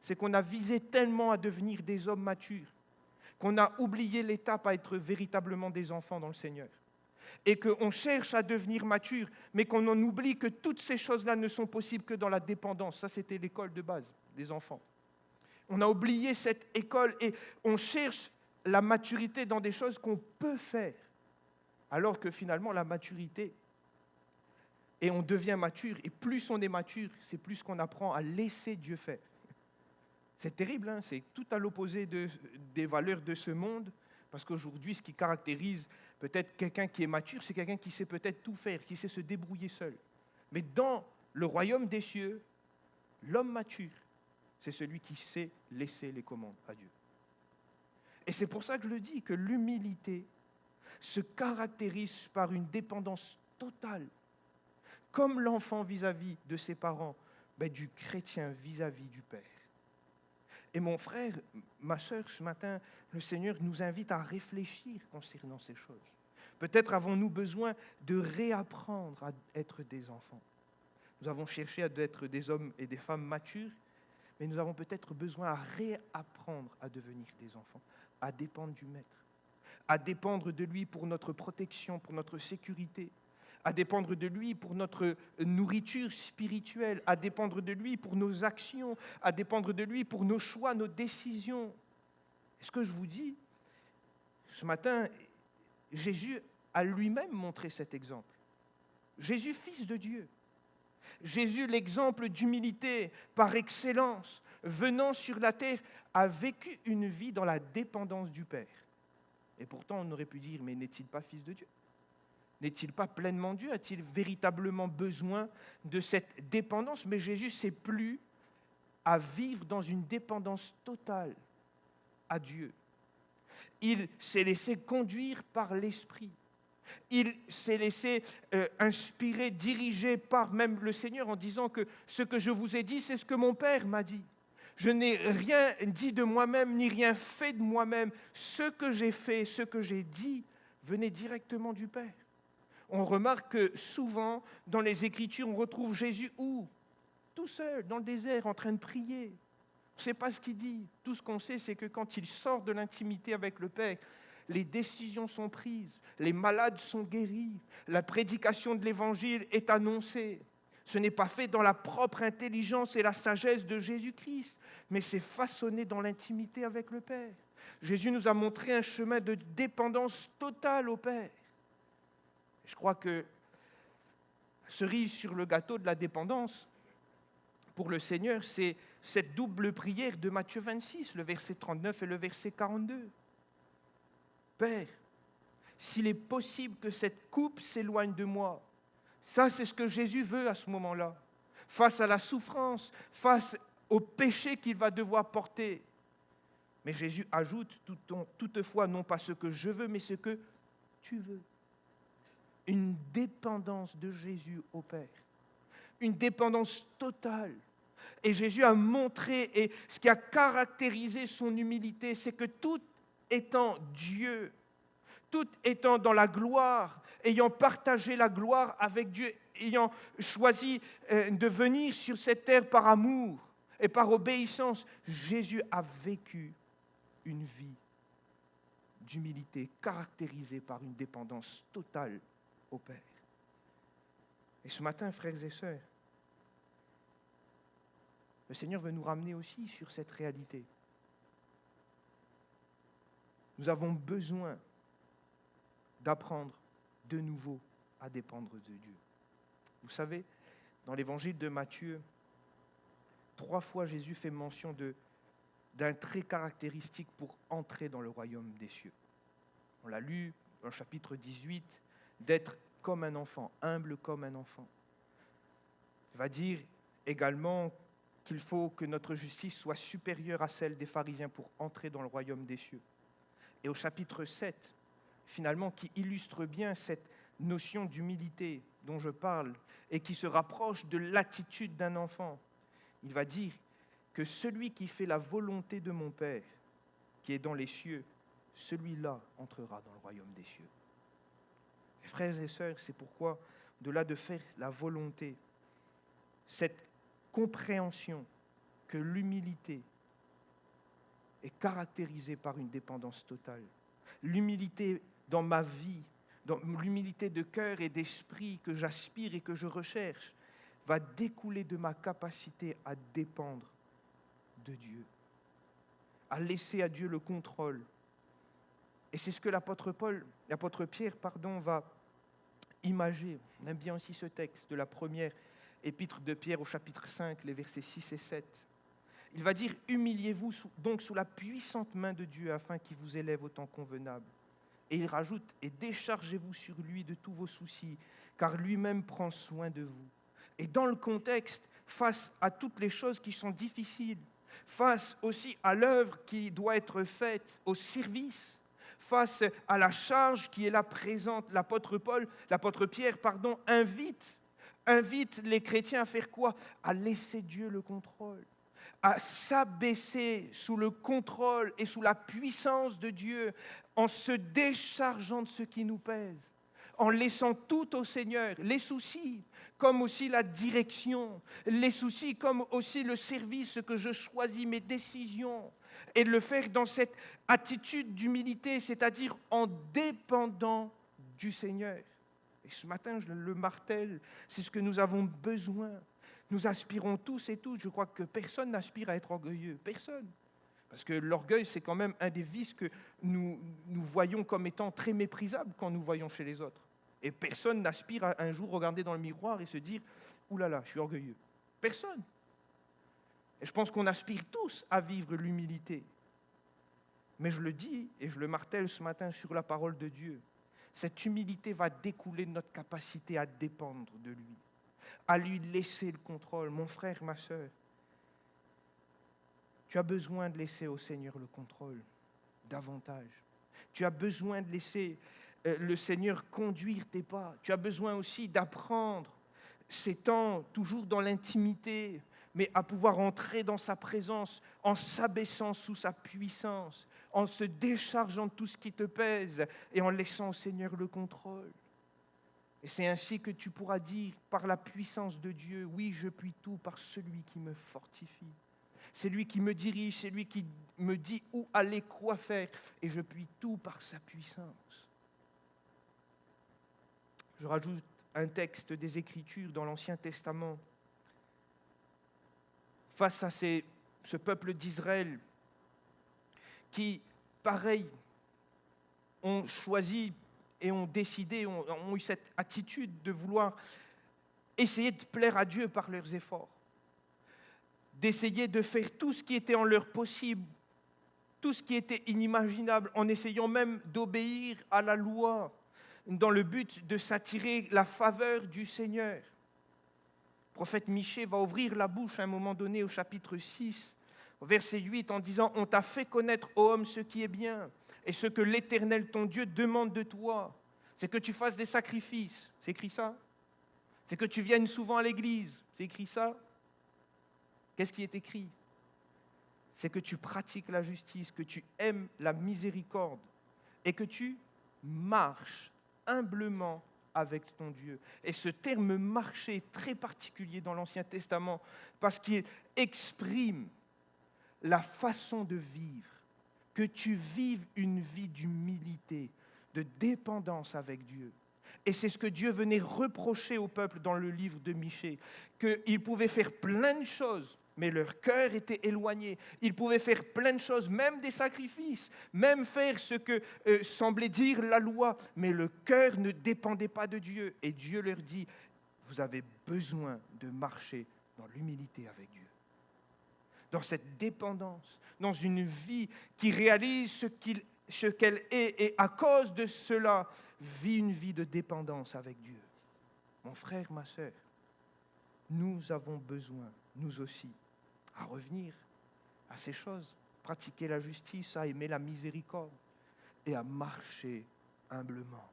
c'est qu'on a visé tellement à devenir des hommes matures qu'on a oublié l'étape à être véritablement des enfants dans le Seigneur. Et qu'on cherche à devenir mature, mais qu'on en oublie que toutes ces choses-là ne sont possibles que dans la dépendance. Ça, c'était l'école de base des enfants. On a oublié cette école et on cherche la maturité dans des choses qu'on peut faire, alors que finalement, la maturité, et on devient mature, et plus on est mature, c'est plus qu'on apprend à laisser Dieu faire. C'est terrible, hein, c'est tout à l'opposé des valeurs de ce monde, parce qu'aujourd'hui, ce qui caractérise peut-être quelqu'un qui est mature, c'est quelqu'un qui sait peut-être tout faire, qui sait se débrouiller seul. Mais dans le royaume des cieux, l'homme mature, c'est celui qui sait laisser les commandes à Dieu. Et c'est pour ça que je le dis, que l'humilité se caractérise par une dépendance totale, comme l'enfant vis-à-vis de ses parents, du chrétien vis-à-vis du Père. Et mon frère, ma sœur, ce matin, le Seigneur nous invite à réfléchir concernant ces choses. Peut-être avons-nous besoin de réapprendre à être des enfants. Nous avons cherché à être des hommes et des femmes matures, mais nous avons peut-être besoin à réapprendre à devenir des enfants, à dépendre du Maître, à dépendre de lui pour notre protection, pour notre sécurité, à dépendre de lui pour notre nourriture spirituelle, à dépendre de lui pour nos actions, à dépendre de lui pour nos choix, nos décisions. Ce que je vous dis, ce matin, Jésus a lui-même montré cet exemple. Jésus, fils de Dieu. Jésus, l'exemple d'humilité par excellence, venant sur la terre, a vécu une vie dans la dépendance du Père. Et pourtant, on aurait pu dire, mais n'est-il pas fils de Dieu ? N'est-il pas pleinement Dieu ? A-t-il véritablement besoin de cette dépendance ? Mais Jésus s'est plu à vivre dans une dépendance totale à Dieu. Il s'est laissé conduire par l'Esprit. Il s'est laissé inspirer, diriger par même le Seigneur en disant que ce que je vous ai dit, c'est ce que mon Père m'a dit. Je n'ai rien dit de moi-même, ni rien fait de moi-même. Ce que j'ai fait, ce que j'ai dit, venait directement du Père. On remarque que souvent, dans les Écritures, on retrouve Jésus où ? Tout seul, dans le désert, en train de prier. On ne sait pas ce qu'il dit. Tout ce qu'on sait, c'est que quand il sort de l'intimité avec le Père, les décisions sont prises, les malades sont guéris, la prédication de l'Évangile est annoncée. Ce n'est pas fait dans la propre intelligence et la sagesse de Jésus-Christ, mais c'est façonné dans l'intimité avec le Père. Jésus nous a montré un chemin de dépendance totale au Père. Je crois que cerise sur le gâteau de la dépendance, pour le Seigneur, c'est cette double prière de Matthieu 26, le verset 39 et le verset 42. Père, s'il est possible que cette coupe s'éloigne de moi, ça c'est ce que Jésus veut à ce moment-là, face à la souffrance, face au péché qu'il va devoir porter. Mais Jésus ajoute toutefois non pas ce que je veux, mais ce que tu veux. Une dépendance de Jésus au Père. Une dépendance totale. Et Jésus a montré, et ce qui a caractérisé son humilité, c'est que tout étant Dieu, tout étant dans la gloire, ayant partagé la gloire avec Dieu, ayant choisi de venir sur cette terre par amour et par obéissance, Jésus a vécu une vie d'humilité caractérisée par une dépendance totale au Père. Et ce matin, frères et sœurs, le Seigneur veut nous ramener aussi sur cette réalité. Nous avons besoin d'apprendre de nouveau à dépendre de Dieu. Vous savez, dans l'évangile de Matthieu, 3 fois Jésus fait mention d'un trait caractéristique pour entrer dans le royaume des cieux. On l'a lu dans le chapitre 18, d'être comme un enfant, humble comme un enfant. Il va dire également qu'il faut que notre justice soit supérieure à celle des pharisiens pour entrer dans le royaume des cieux. Et au chapitre 7, finalement, qui illustre bien cette notion d'humilité dont je parle et qui se rapproche de l'attitude d'un enfant, il va dire que celui qui fait la volonté de mon Père, qui est dans les cieux, celui-là entrera dans le royaume des cieux. Et frères et sœurs, c'est pourquoi, au-delà de faire la volonté, cette compréhension que l'humilité est caractérisée par une dépendance totale. L'humilité dans ma vie, dans l'humilité de cœur et d'esprit que j'aspire et que je recherche, va découler de ma capacité à dépendre de Dieu, à laisser à Dieu le contrôle. Et c'est ce que l'apôtre Pierre, va imager. On aime bien aussi ce texte de la première épître de Pierre au chapitre 5, les versets 6 et 7. Il va dire « Humiliez-vous donc sous la puissante main de Dieu afin qu'il vous élève au temps convenable. » Et il rajoute « Et déchargez-vous sur lui de tous vos soucis, car lui-même prend soin de vous. » Et dans le contexte, face à toutes les choses qui sont difficiles, face aussi à l'œuvre qui doit être faite, au service, face à la charge qui est là présente, l'apôtre Pierre, invite les chrétiens à faire quoi? À laisser Dieu le contrôle, à s'abaisser sous le contrôle et sous la puissance de Dieu, en se déchargeant de ce qui nous pèse, en laissant tout au Seigneur, les soucis, comme aussi la direction, les soucis, comme aussi le service, ce que je choisis, mes décisions, et de le faire dans cette attitude d'humilité, c'est-à-dire en dépendant du Seigneur. Et ce matin, je le martèle, c'est ce que nous avons besoin. Nous aspirons tous et toutes, je crois que personne n'aspire à être orgueilleux, personne. Parce que l'orgueil, c'est quand même un des vices que nous voyons comme étant très méprisable quand nous voyons chez les autres. Et personne n'aspire à un jour regarder dans le miroir et se dire « Ouh là là, je suis orgueilleux ». Personne. Et je pense qu'on aspire tous à vivre l'humilité. Mais je le dis et je le martèle ce matin sur la parole de Dieu. Cette humilité va découler de notre capacité à dépendre de lui, à lui laisser le contrôle. Mon frère, ma sœur, tu as besoin de laisser au Seigneur le contrôle davantage. Tu as besoin de laisser le Seigneur conduire tes pas. Tu as besoin aussi d'apprendre ces temps toujours dans l'intimité, mais à pouvoir entrer dans sa présence en s'abaissant sous sa puissance, en se déchargeant de tout ce qui te pèse et en laissant au Seigneur le contrôle. Et c'est ainsi que tu pourras dire, par la puissance de Dieu, oui, je puis tout par celui qui me fortifie. C'est lui qui me dirige, c'est lui qui me dit où aller, quoi faire, et je puis tout par sa puissance. Je rajoute un texte des Écritures dans l'Ancien Testament. Face à ce peuple d'Israël qui, pareil, ont choisi et ont décidé, ont eu cette attitude de vouloir essayer de plaire à Dieu par leurs efforts, d'essayer de faire tout ce qui était en leur possible, tout ce qui était inimaginable, en essayant même d'obéir à la loi, dans le but de s'attirer la faveur du Seigneur. Le prophète Michée va ouvrir la bouche à un moment donné au chapitre 6, au verset 8, en disant « On t'a fait connaître, ô homme, ce qui est bien, et ce que l'Éternel, ton Dieu, demande de toi, c'est que tu fasses des sacrifices. » C'est écrit ça. C'est que tu viennes souvent à l'église. C'est écrit ça. Qu'est-ce qui est écrit? C'est que tu pratiques la justice, que tu aimes la miséricorde et que tu marches humblement avec ton Dieu. Et ce terme « marcher » est très particulier dans l'Ancien Testament parce qu'il exprime la façon de vivre, que tu vives une vie d'humilité, de dépendance avec Dieu. Et c'est ce que Dieu venait reprocher au peuple dans le livre de Michée, qu'ils pouvaient faire plein de choses, mais leur cœur était éloigné. Ils pouvaient faire plein de choses, même des sacrifices, même faire ce que semblait dire la loi, mais le cœur ne dépendait pas de Dieu. Et Dieu leur dit, vous avez besoin de marcher dans l'humilité avec Dieu, dans cette dépendance, dans une vie qui réalise ce qu'elle est, et à cause de cela, vit une vie de dépendance avec Dieu. Mon frère, ma sœur, nous avons besoin, nous aussi, à revenir à ces choses, pratiquer la justice, à aimer la miséricorde et à marcher humblement,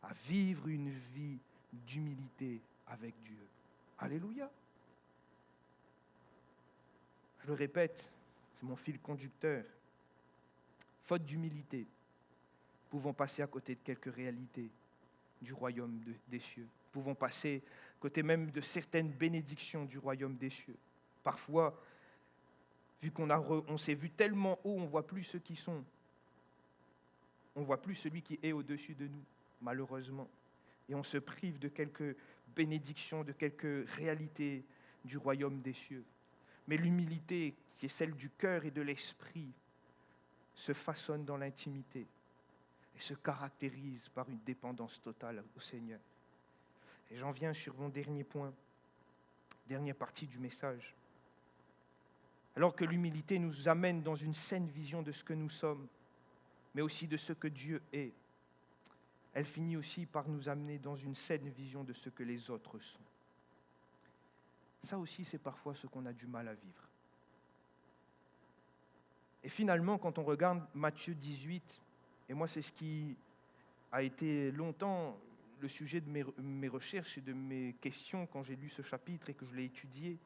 à vivre une vie d'humilité avec Dieu. Alléluia. Je le répète, c'est mon fil conducteur. Faute d'humilité, pouvons passer à côté de quelques réalités du royaume des cieux. Pouvons passer à côté même de certaines bénédictions du royaume des cieux. Parfois, vu on s'est vu tellement haut, on ne voit plus ceux qui sont. On ne voit plus celui qui est au-dessus de nous, malheureusement. Et on se prive de quelques bénédictions, de quelques réalités du royaume des cieux. Mais l'humilité, qui est celle du cœur et de l'esprit, se façonne dans l'intimité et se caractérise par une dépendance totale au Seigneur. Et j'en viens sur mon dernier point, dernière partie du message. Alors que l'humilité nous amène dans une saine vision de ce que nous sommes, mais aussi de ce que Dieu est, elle finit aussi par nous amener dans une saine vision de ce que les autres sont. Ça aussi, c'est parfois ce qu'on a du mal à vivre. Et finalement, quand on regarde Matthieu 18, et moi c'est ce qui a été longtemps le sujet de mes recherches et de mes questions quand j'ai lu ce chapitre et que je l'ai étudié,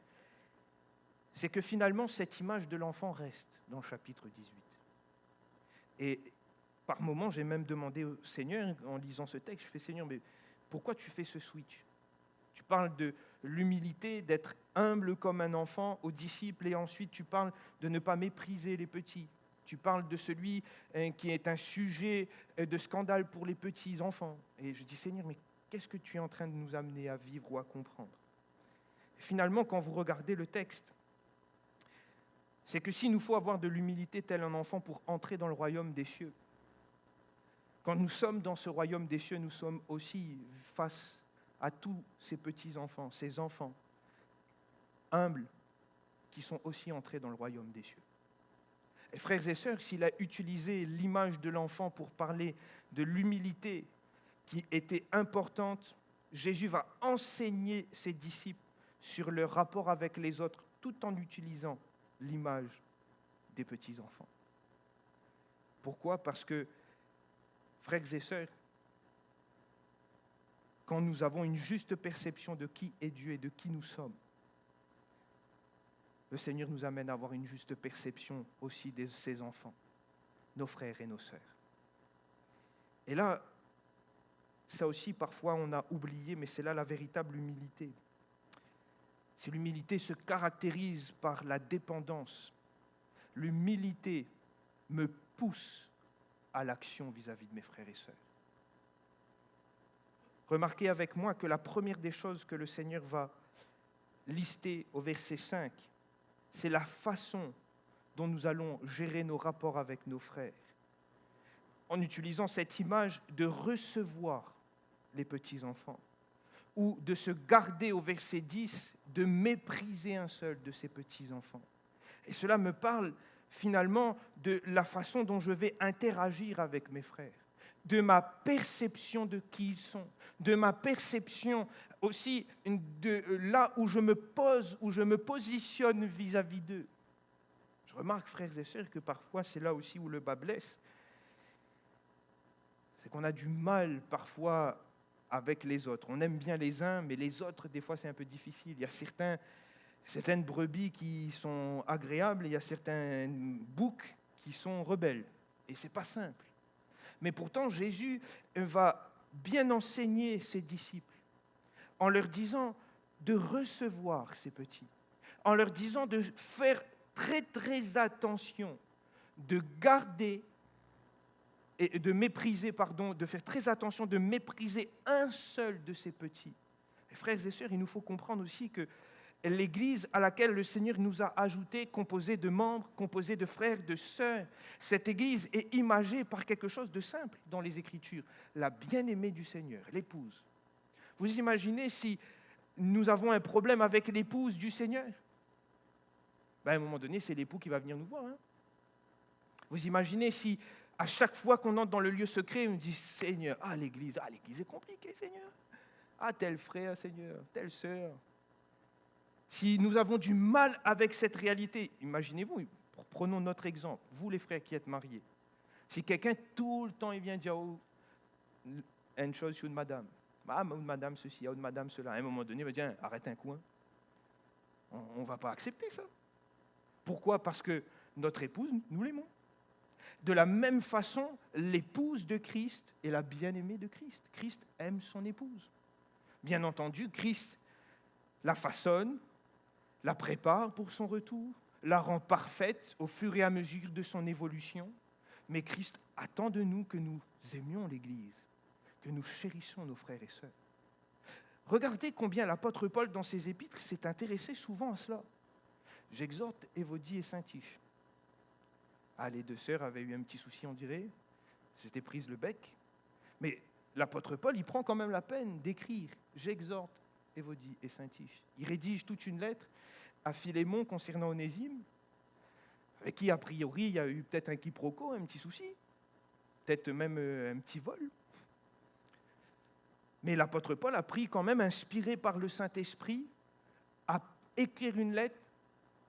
c'est que finalement cette image de l'enfant reste dans le chapitre 18. Et par moments, j'ai même demandé au Seigneur, en lisant ce texte, je fais Seigneur, mais pourquoi tu fais ce switch ? Tu parles de l'humilité, d'être humble comme un enfant aux disciples, et ensuite tu parles de ne pas mépriser les petits. Tu parles de celui qui est un sujet de scandale pour les petits enfants. Et je dis, Seigneur, mais qu'est-ce que tu es en train de nous amener à vivre ou à comprendre ? Et finalement, quand vous regardez le texte, c'est que s'il nous faut avoir de l'humilité tel un enfant pour entrer dans le royaume des cieux, quand nous sommes dans ce royaume des cieux, nous sommes aussi face à tous ces petits-enfants, ces enfants humbles qui sont aussi entrés dans le royaume des cieux. Et frères et sœurs, s'il a utilisé l'image de l'enfant pour parler de l'humilité qui était importante, Jésus va enseigner ses disciples sur leur rapport avec les autres tout en utilisant l'image des petits-enfants. Pourquoi ? Parce que, frères et sœurs, quand nous avons une juste perception de qui est Dieu et de qui nous sommes, le Seigneur nous amène à avoir une juste perception aussi de ses enfants, nos frères et nos sœurs. Et là, ça aussi, parfois, on a oublié, mais c'est là la véritable humilité. Si l'humilité se caractérise par la dépendance, l'humilité me pousse à l'action vis-à-vis de mes frères et sœurs. Remarquez avec moi que la première des choses que le Seigneur va lister au verset 5, c'est la façon dont nous allons gérer nos rapports avec nos frères, en utilisant cette image de recevoir les petits-enfants, ou de se garder au verset 10, de mépriser un seul de ces petits-enfants. Et cela me parle finalement de la façon dont je vais interagir avec mes frères, de ma perception de qui ils sont, de ma perception aussi de là où je me pose, où je me positionne vis-à-vis d'eux. Je remarque, frères et sœurs, que parfois c'est là aussi où le bas blesse. C'est qu'on a du mal parfois avec les autres. On aime bien les uns, mais les autres, des fois, c'est un peu difficile. Il y a certaines brebis qui sont agréables, et il y a certains boucs qui sont rebelles. Et ce n'est pas simple. Mais pourtant, Jésus va bien enseigner ses disciples en leur disant de recevoir ces petits, en leur disant de faire très très attention, de garder et de mépriser, de faire très attention de mépriser un seul de ces petits. Et frères et sœurs, il nous faut comprendre aussi que l'Église à laquelle le Seigneur nous a ajoutés, composée de membres, composée de frères, de sœurs, cette Église est imagée par quelque chose de simple dans les Écritures, la bien-aimée du Seigneur, l'épouse. Vous imaginez si nous avons un problème avec l'épouse du Seigneur ? À un moment donné, c'est l'époux qui va venir nous voir. Vous imaginez si à chaque fois qu'on entre dans le lieu secret, on dit « Seigneur, l'Église est compliquée, Seigneur. Tel frère, Seigneur, telle sœur. » Si nous avons du mal avec cette réalité, imaginez-vous, prenons notre exemple, vous les frères qui êtes mariés. Si quelqu'un tout le temps il vient dire une chose sur une madame, ou madame ceci, ou madame cela, à un moment donné, il va dire arrête un coup. On ne va pas accepter ça. Pourquoi ? Parce que notre épouse, nous l'aimons. De la même façon, l'épouse de Christ est la bien-aimée de Christ. Christ aime son épouse. Bien entendu, Christ la façonne, la prépare pour son retour, la rend parfaite au fur et à mesure de son évolution. Mais Christ attend de nous que nous aimions l'Église, que nous chérissions nos frères et sœurs. Regardez combien l'apôtre Paul, dans ses épîtres, s'est intéressé souvent à cela. J'exhorte Évodie et Syntyche. Les deux sœurs avaient eu un petit souci, on dirait. S'étaient prises le bec. Mais l'apôtre Paul, il prend quand même la peine d'écrire « J'exhorte Évodie et Syntyche ». Il rédige toute une lettre à Philémon concernant Onésime. avec qui, a priori, il y a eu peut-être un quiproquo, un petit souci, peut-être même un petit vol. Mais l'apôtre Paul a pris quand même, inspiré par le Saint-Esprit, à écrire une lettre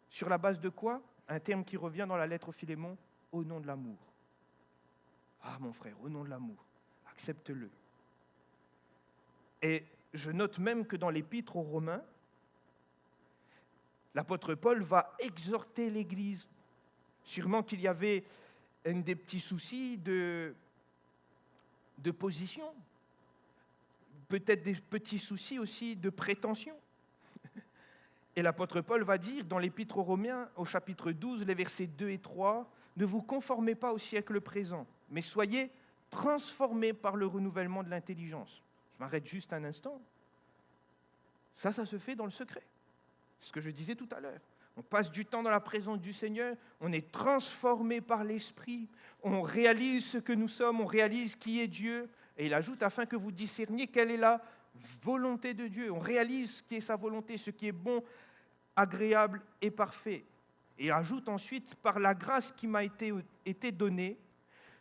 sur la base de quoi? Un terme qui revient dans la lettre au Philémon, au nom de l'amour. Ah mon frère, au nom de l'amour, accepte-le. Et je note même que dans l'épître aux Romains, l'apôtre Paul va exhorter l'Église. Sûrement qu'il y avait des petits soucis de position, peut-être des petits soucis aussi de prétention. Et l'apôtre Paul va dire dans l'épître aux Romains, au chapitre 12, les versets 2 et 3, « Ne vous conformez pas au siècle présent, mais soyez transformés par le renouvellement de l'intelligence. » Je m'arrête juste un instant. Ça se fait dans le secret. C'est ce que je disais tout à l'heure. On passe du temps dans la présence du Seigneur, on est transformé par l'Esprit, on réalise ce que nous sommes, on réalise qui est Dieu. Et il ajoute, afin que vous discerniez quelle est la volonté de Dieu. On réalise ce qui est sa volonté, ce qui est bon, agréable et parfait. Et il ajoute ensuite, par la grâce qui m'a été donnée,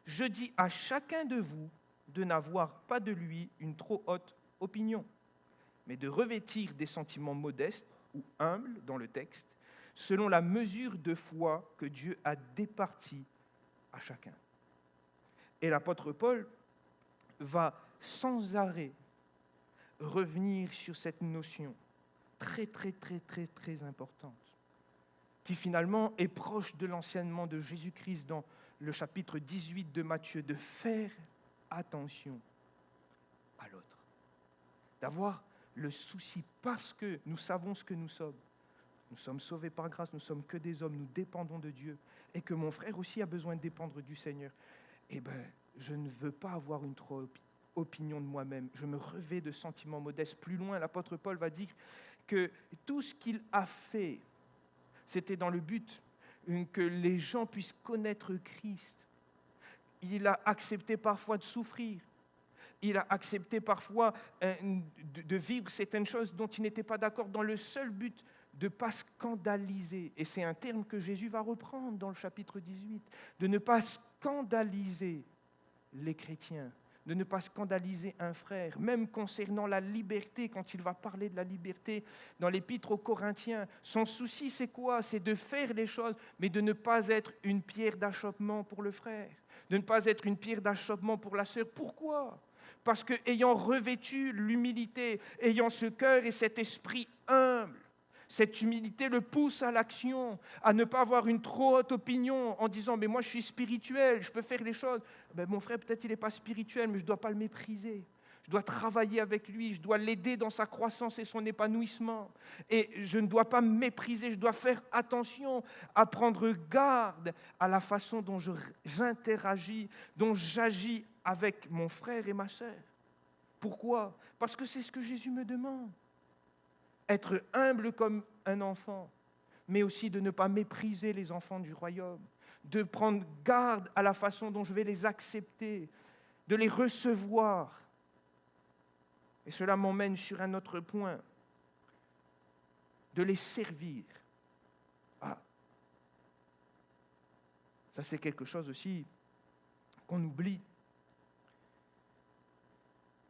je dis à chacun de vous de n'avoir pas de lui une trop haute opinion, mais de revêtir des sentiments modestes ou humbles dans le texte, selon la mesure de foi que Dieu a départie à chacun. Et l'apôtre Paul va sans arrêt revenir sur cette notion très, très, très, très, très importante, qui finalement est proche de l'enseignement de Jésus-Christ dans le chapitre 18 de Matthieu, de faire attention à l'autre, d'avoir le souci, parce que nous savons ce que nous sommes. Nous sommes sauvés par grâce, nous ne sommes que des hommes, nous dépendons de Dieu, et que mon frère aussi a besoin de dépendre du Seigneur. Eh bien, je ne veux pas avoir une trop opinion de moi-même, je me revêts de sentiments modestes. Plus loin, l'apôtre Paul va dire que tout ce qu'il a fait, c'était dans le but que les gens puissent connaître Christ. Il a accepté parfois de souffrir. Il a accepté parfois de vivre certaines choses dont il n'était pas d'accord, dans le seul but de ne pas scandaliser. Et c'est un terme que Jésus va reprendre dans le chapitre 18, de ne pas scandaliser les chrétiens, de ne pas scandaliser un frère, même concernant la liberté, quand il va parler de la liberté dans l'épître aux Corinthiens. Son souci, c'est quoi? C'est de faire les choses, mais de ne pas être une pierre d'achoppement pour le frère, de ne pas être une pierre d'achoppement pour la sœur. Pourquoi? Parce que, ayant revêtu l'humilité, ayant ce cœur et cet esprit humble, cette humilité le pousse à l'action, à ne pas avoir une trop haute opinion en disant « mais moi je suis spirituel, je peux faire les choses ». Mon frère, peut-être il n'est pas spirituel, mais je ne dois pas le mépriser. Je dois travailler avec lui, je dois l'aider dans sa croissance et son épanouissement. Et je ne dois pas me mépriser, je dois faire attention à prendre garde à la façon dont j'interagis, dont j'agis avec mon frère et ma sœur. Pourquoi? Parce que c'est ce que Jésus me demande. Être humble comme un enfant, mais aussi de ne pas mépriser les enfants du royaume, de prendre garde à la façon dont je vais les accepter, de les recevoir. Et cela m'emmène sur un autre point, de les servir. Ah, ça c'est quelque chose aussi qu'on oublie.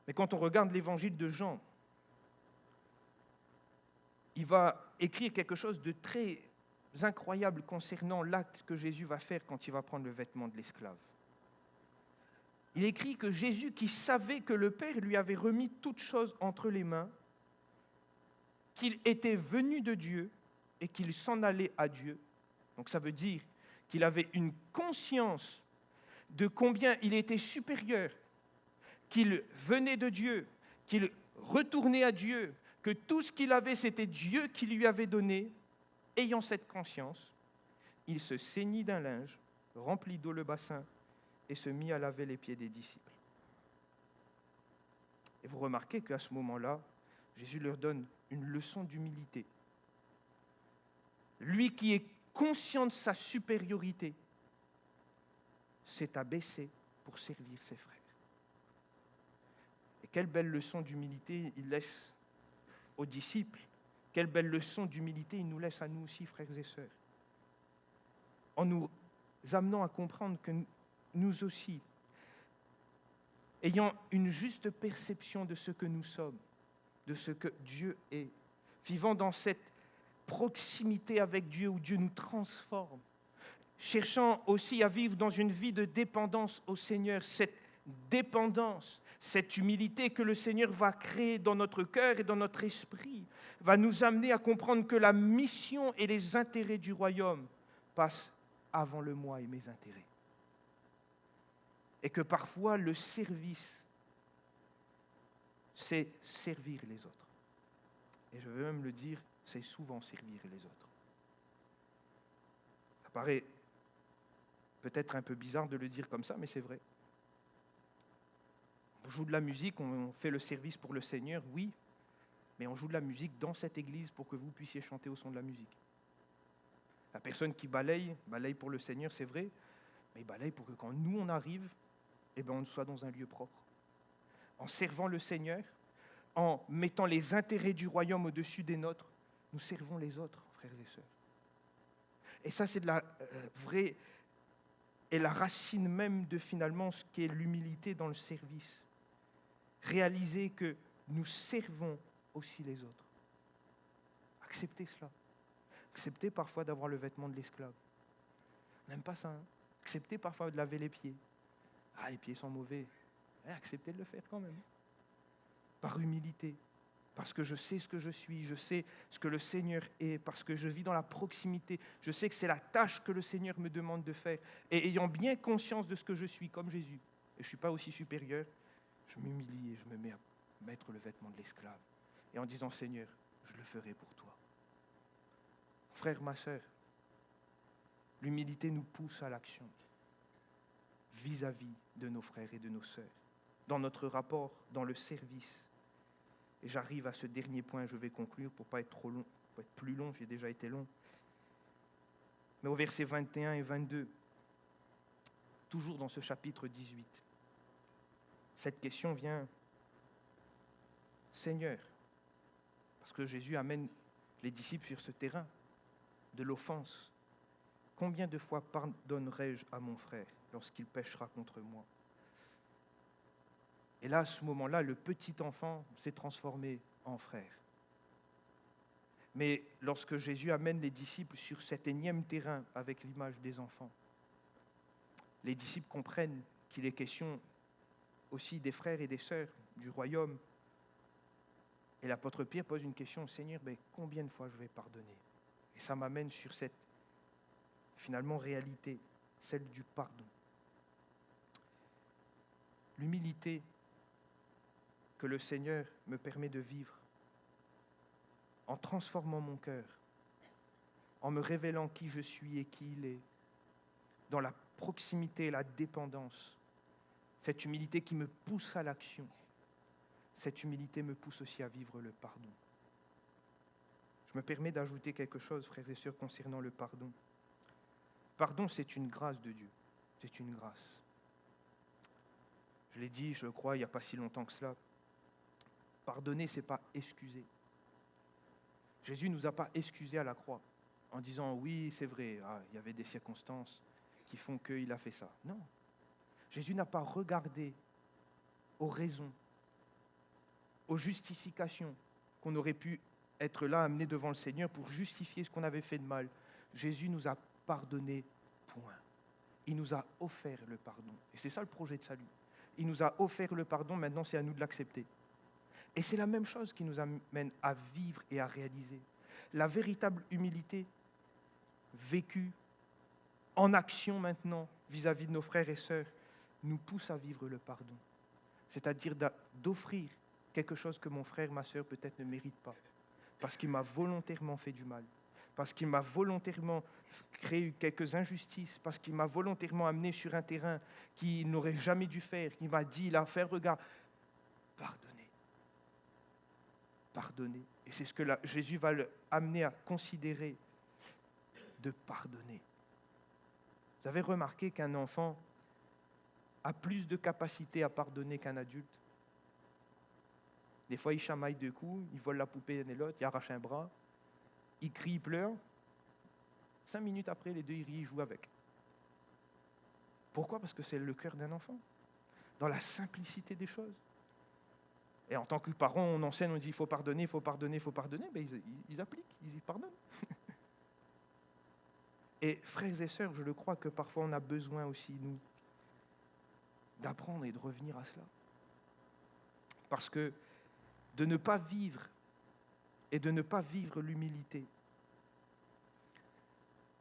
Mais quand on regarde l'évangile de Jean, il va écrire quelque chose de très incroyable concernant l'acte que Jésus va faire quand il va prendre le vêtement de l'esclave. Il écrit que Jésus, qui savait que le Père lui avait remis toutes choses entre les mains, qu'il était venu de Dieu et qu'il s'en allait à Dieu. Donc ça veut dire qu'il avait une conscience de combien il était supérieur, qu'il venait de Dieu, qu'il retournait à Dieu, que tout ce qu'il avait, c'était Dieu qui lui avait donné. Ayant cette conscience, il se ceignit d'un linge, remplit d'eau le bassin et se mit à laver les pieds des disciples. Et vous remarquez qu'à ce moment-là, Jésus leur donne une leçon d'humilité. Lui qui est conscient de sa supériorité s'est abaissé pour servir ses frères. Et quelle belle leçon d'humilité il laisse aux disciples. Quelle belle leçon d'humilité il nous laisse à nous aussi, frères et sœurs. en nous amenant à comprendre que nous aussi, ayant une juste perception de ce que nous sommes, de ce que Dieu est, vivant dans cette proximité avec Dieu où Dieu nous transforme, cherchant aussi à vivre dans une vie de dépendance au Seigneur, cette dépendance, cette humilité que le Seigneur va créer dans notre cœur et dans notre esprit, va nous amener à comprendre que la mission et les intérêts du royaume passent avant le moi et mes intérêts. Et que parfois le service, c'est servir les autres. Et je veux même le dire, c'est souvent servir les autres. Ça paraît peut-être un peu bizarre de le dire comme ça, mais c'est vrai. On joue de la musique, on fait le service pour le Seigneur, oui, mais on joue de la musique dans cette église pour que vous puissiez chanter au son de la musique. La personne qui balaye pour le Seigneur, c'est vrai, mais il balaye pour que quand nous on arrive, on soit dans un lieu propre. En servant le Seigneur, en mettant les intérêts du royaume au-dessus des nôtres, nous servons les autres, frères et sœurs. Et ça, c'est de la vraie et la racine même de finalement ce qu'est l'humilité dans le service. Réaliser que nous servons aussi les autres. Acceptez cela. Acceptez parfois d'avoir le vêtement de l'esclave. On n'aime pas ça. Acceptez parfois de laver les pieds. Ah, les pieds sont mauvais. Acceptez de le faire quand même. Par humilité. Parce que je sais ce que je suis, je sais ce que le Seigneur est, parce que je vis dans la proximité, je sais que c'est la tâche que le Seigneur me demande de faire. Et ayant bien conscience de ce que je suis, comme Jésus, et je ne suis pas aussi supérieur, je m'humilie et je me mets à mettre le vêtement de l'esclave. Et en disant, Seigneur, je le ferai pour toi. Frère, ma sœur, l'humilité nous pousse à l'action vis-à-vis de nos frères et de nos sœurs, dans notre rapport, dans le service. Et j'arrive à ce dernier point, je vais conclure pour ne pas être trop long, pour pas être plus long, j'ai déjà été long. Mais au verset 21 et 22, toujours dans ce chapitre 18, cette question vient, Seigneur, parce que Jésus amène les disciples sur ce terrain de l'offense, combien de fois pardonnerai-je à mon frère lorsqu'il péchera contre moi ? Et là, à ce moment-là, le petit enfant s'est transformé en frère. Mais lorsque Jésus amène les disciples sur cet énième terrain avec l'image des enfants, les disciples comprennent qu'il est question aussi des frères et des sœurs du royaume. Et l'apôtre Pierre pose une question, Seigneur, combien de fois je vais pardonner ? Et ça m'amène sur cette, finalement, réalité, celle du pardon. L'humilité que le Seigneur me permet de vivre, en transformant mon cœur, en me révélant qui je suis et qui il est, dans la proximité et la dépendance, cette humilité qui me pousse à l'action, cette humilité me pousse aussi à vivre le pardon. Je me permets d'ajouter quelque chose, frères et sœurs, concernant le pardon. Pardon, c'est une grâce de Dieu, c'est une grâce. Je l'ai dit, je crois, il n'y a pas si longtemps que cela. Pardonner, ce n'est pas excuser. Jésus ne nous a pas excusés à la croix en disant, oui, c'est vrai, il y avait des circonstances qui font qu'il a fait ça. Non. Jésus n'a pas regardé aux raisons, aux justifications qu'on aurait pu être là, amené devant le Seigneur pour justifier ce qu'on avait fait de mal. Jésus nous a pardonné, point. Il nous a offert le pardon. Et c'est ça le projet de salut. Il nous a offert le pardon, maintenant c'est à nous de l'accepter. Et c'est la même chose qui nous amène à vivre et à réaliser. La véritable humilité vécue en action maintenant vis-à-vis de nos frères et sœurs nous pousse à vivre le pardon. C'est-à-dire d'offrir quelque chose que mon frère, ma sœur peut-être ne mérite pas, parce qu'il m'a volontairement fait du mal, parce qu'il m'a volontairement créé quelques injustices, parce qu'il m'a volontairement amené sur un terrain qu'il n'aurait jamais dû faire, qu'il m'a dit, il a fait, regarde, pardonnez. Pardonner. Et c'est ce que Jésus va l'amener à considérer, de pardonner. Vous avez remarqué qu'un enfant a plus de capacité à pardonner qu'un adulte. Des fois, il chamaille deux coups, il vole la poupée d'un et l'autre, il arrache un bras, il crie, il pleure. 5 minutes après, les deux, ils rient, ils jouent avec. Pourquoi? Parce que c'est le cœur d'un enfant, dans la simplicité des choses. Et en tant que parents, on enseigne, on dit il faut pardonner, il faut pardonner, il faut pardonner, ben ils appliquent, ils y pardonnent. Et frères et sœurs, je le crois que parfois on a besoin aussi, nous, d'apprendre et de revenir à cela. Parce que de ne pas vivre et de ne pas vivre l'humilité,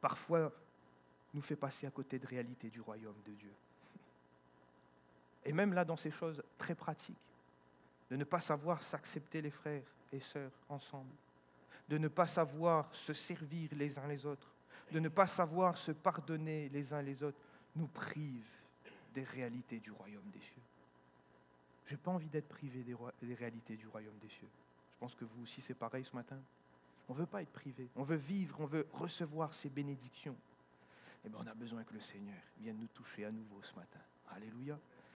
parfois nous fait passer à côté de réalité du royaume de Dieu. Et même là, dans ces choses très pratiques, de ne pas savoir s'accepter les frères et sœurs ensemble, de ne pas savoir se servir les uns les autres, de ne pas savoir se pardonner les uns les autres, nous prive des réalités du royaume des cieux. Je n'ai pas envie d'être privé des réalités du royaume des cieux. Je pense que vous aussi c'est pareil ce matin. On ne veut pas être privé, on veut vivre, on veut recevoir ces bénédictions. Eh bien on a besoin que le Seigneur vienne nous toucher à nouveau ce matin. Alléluia.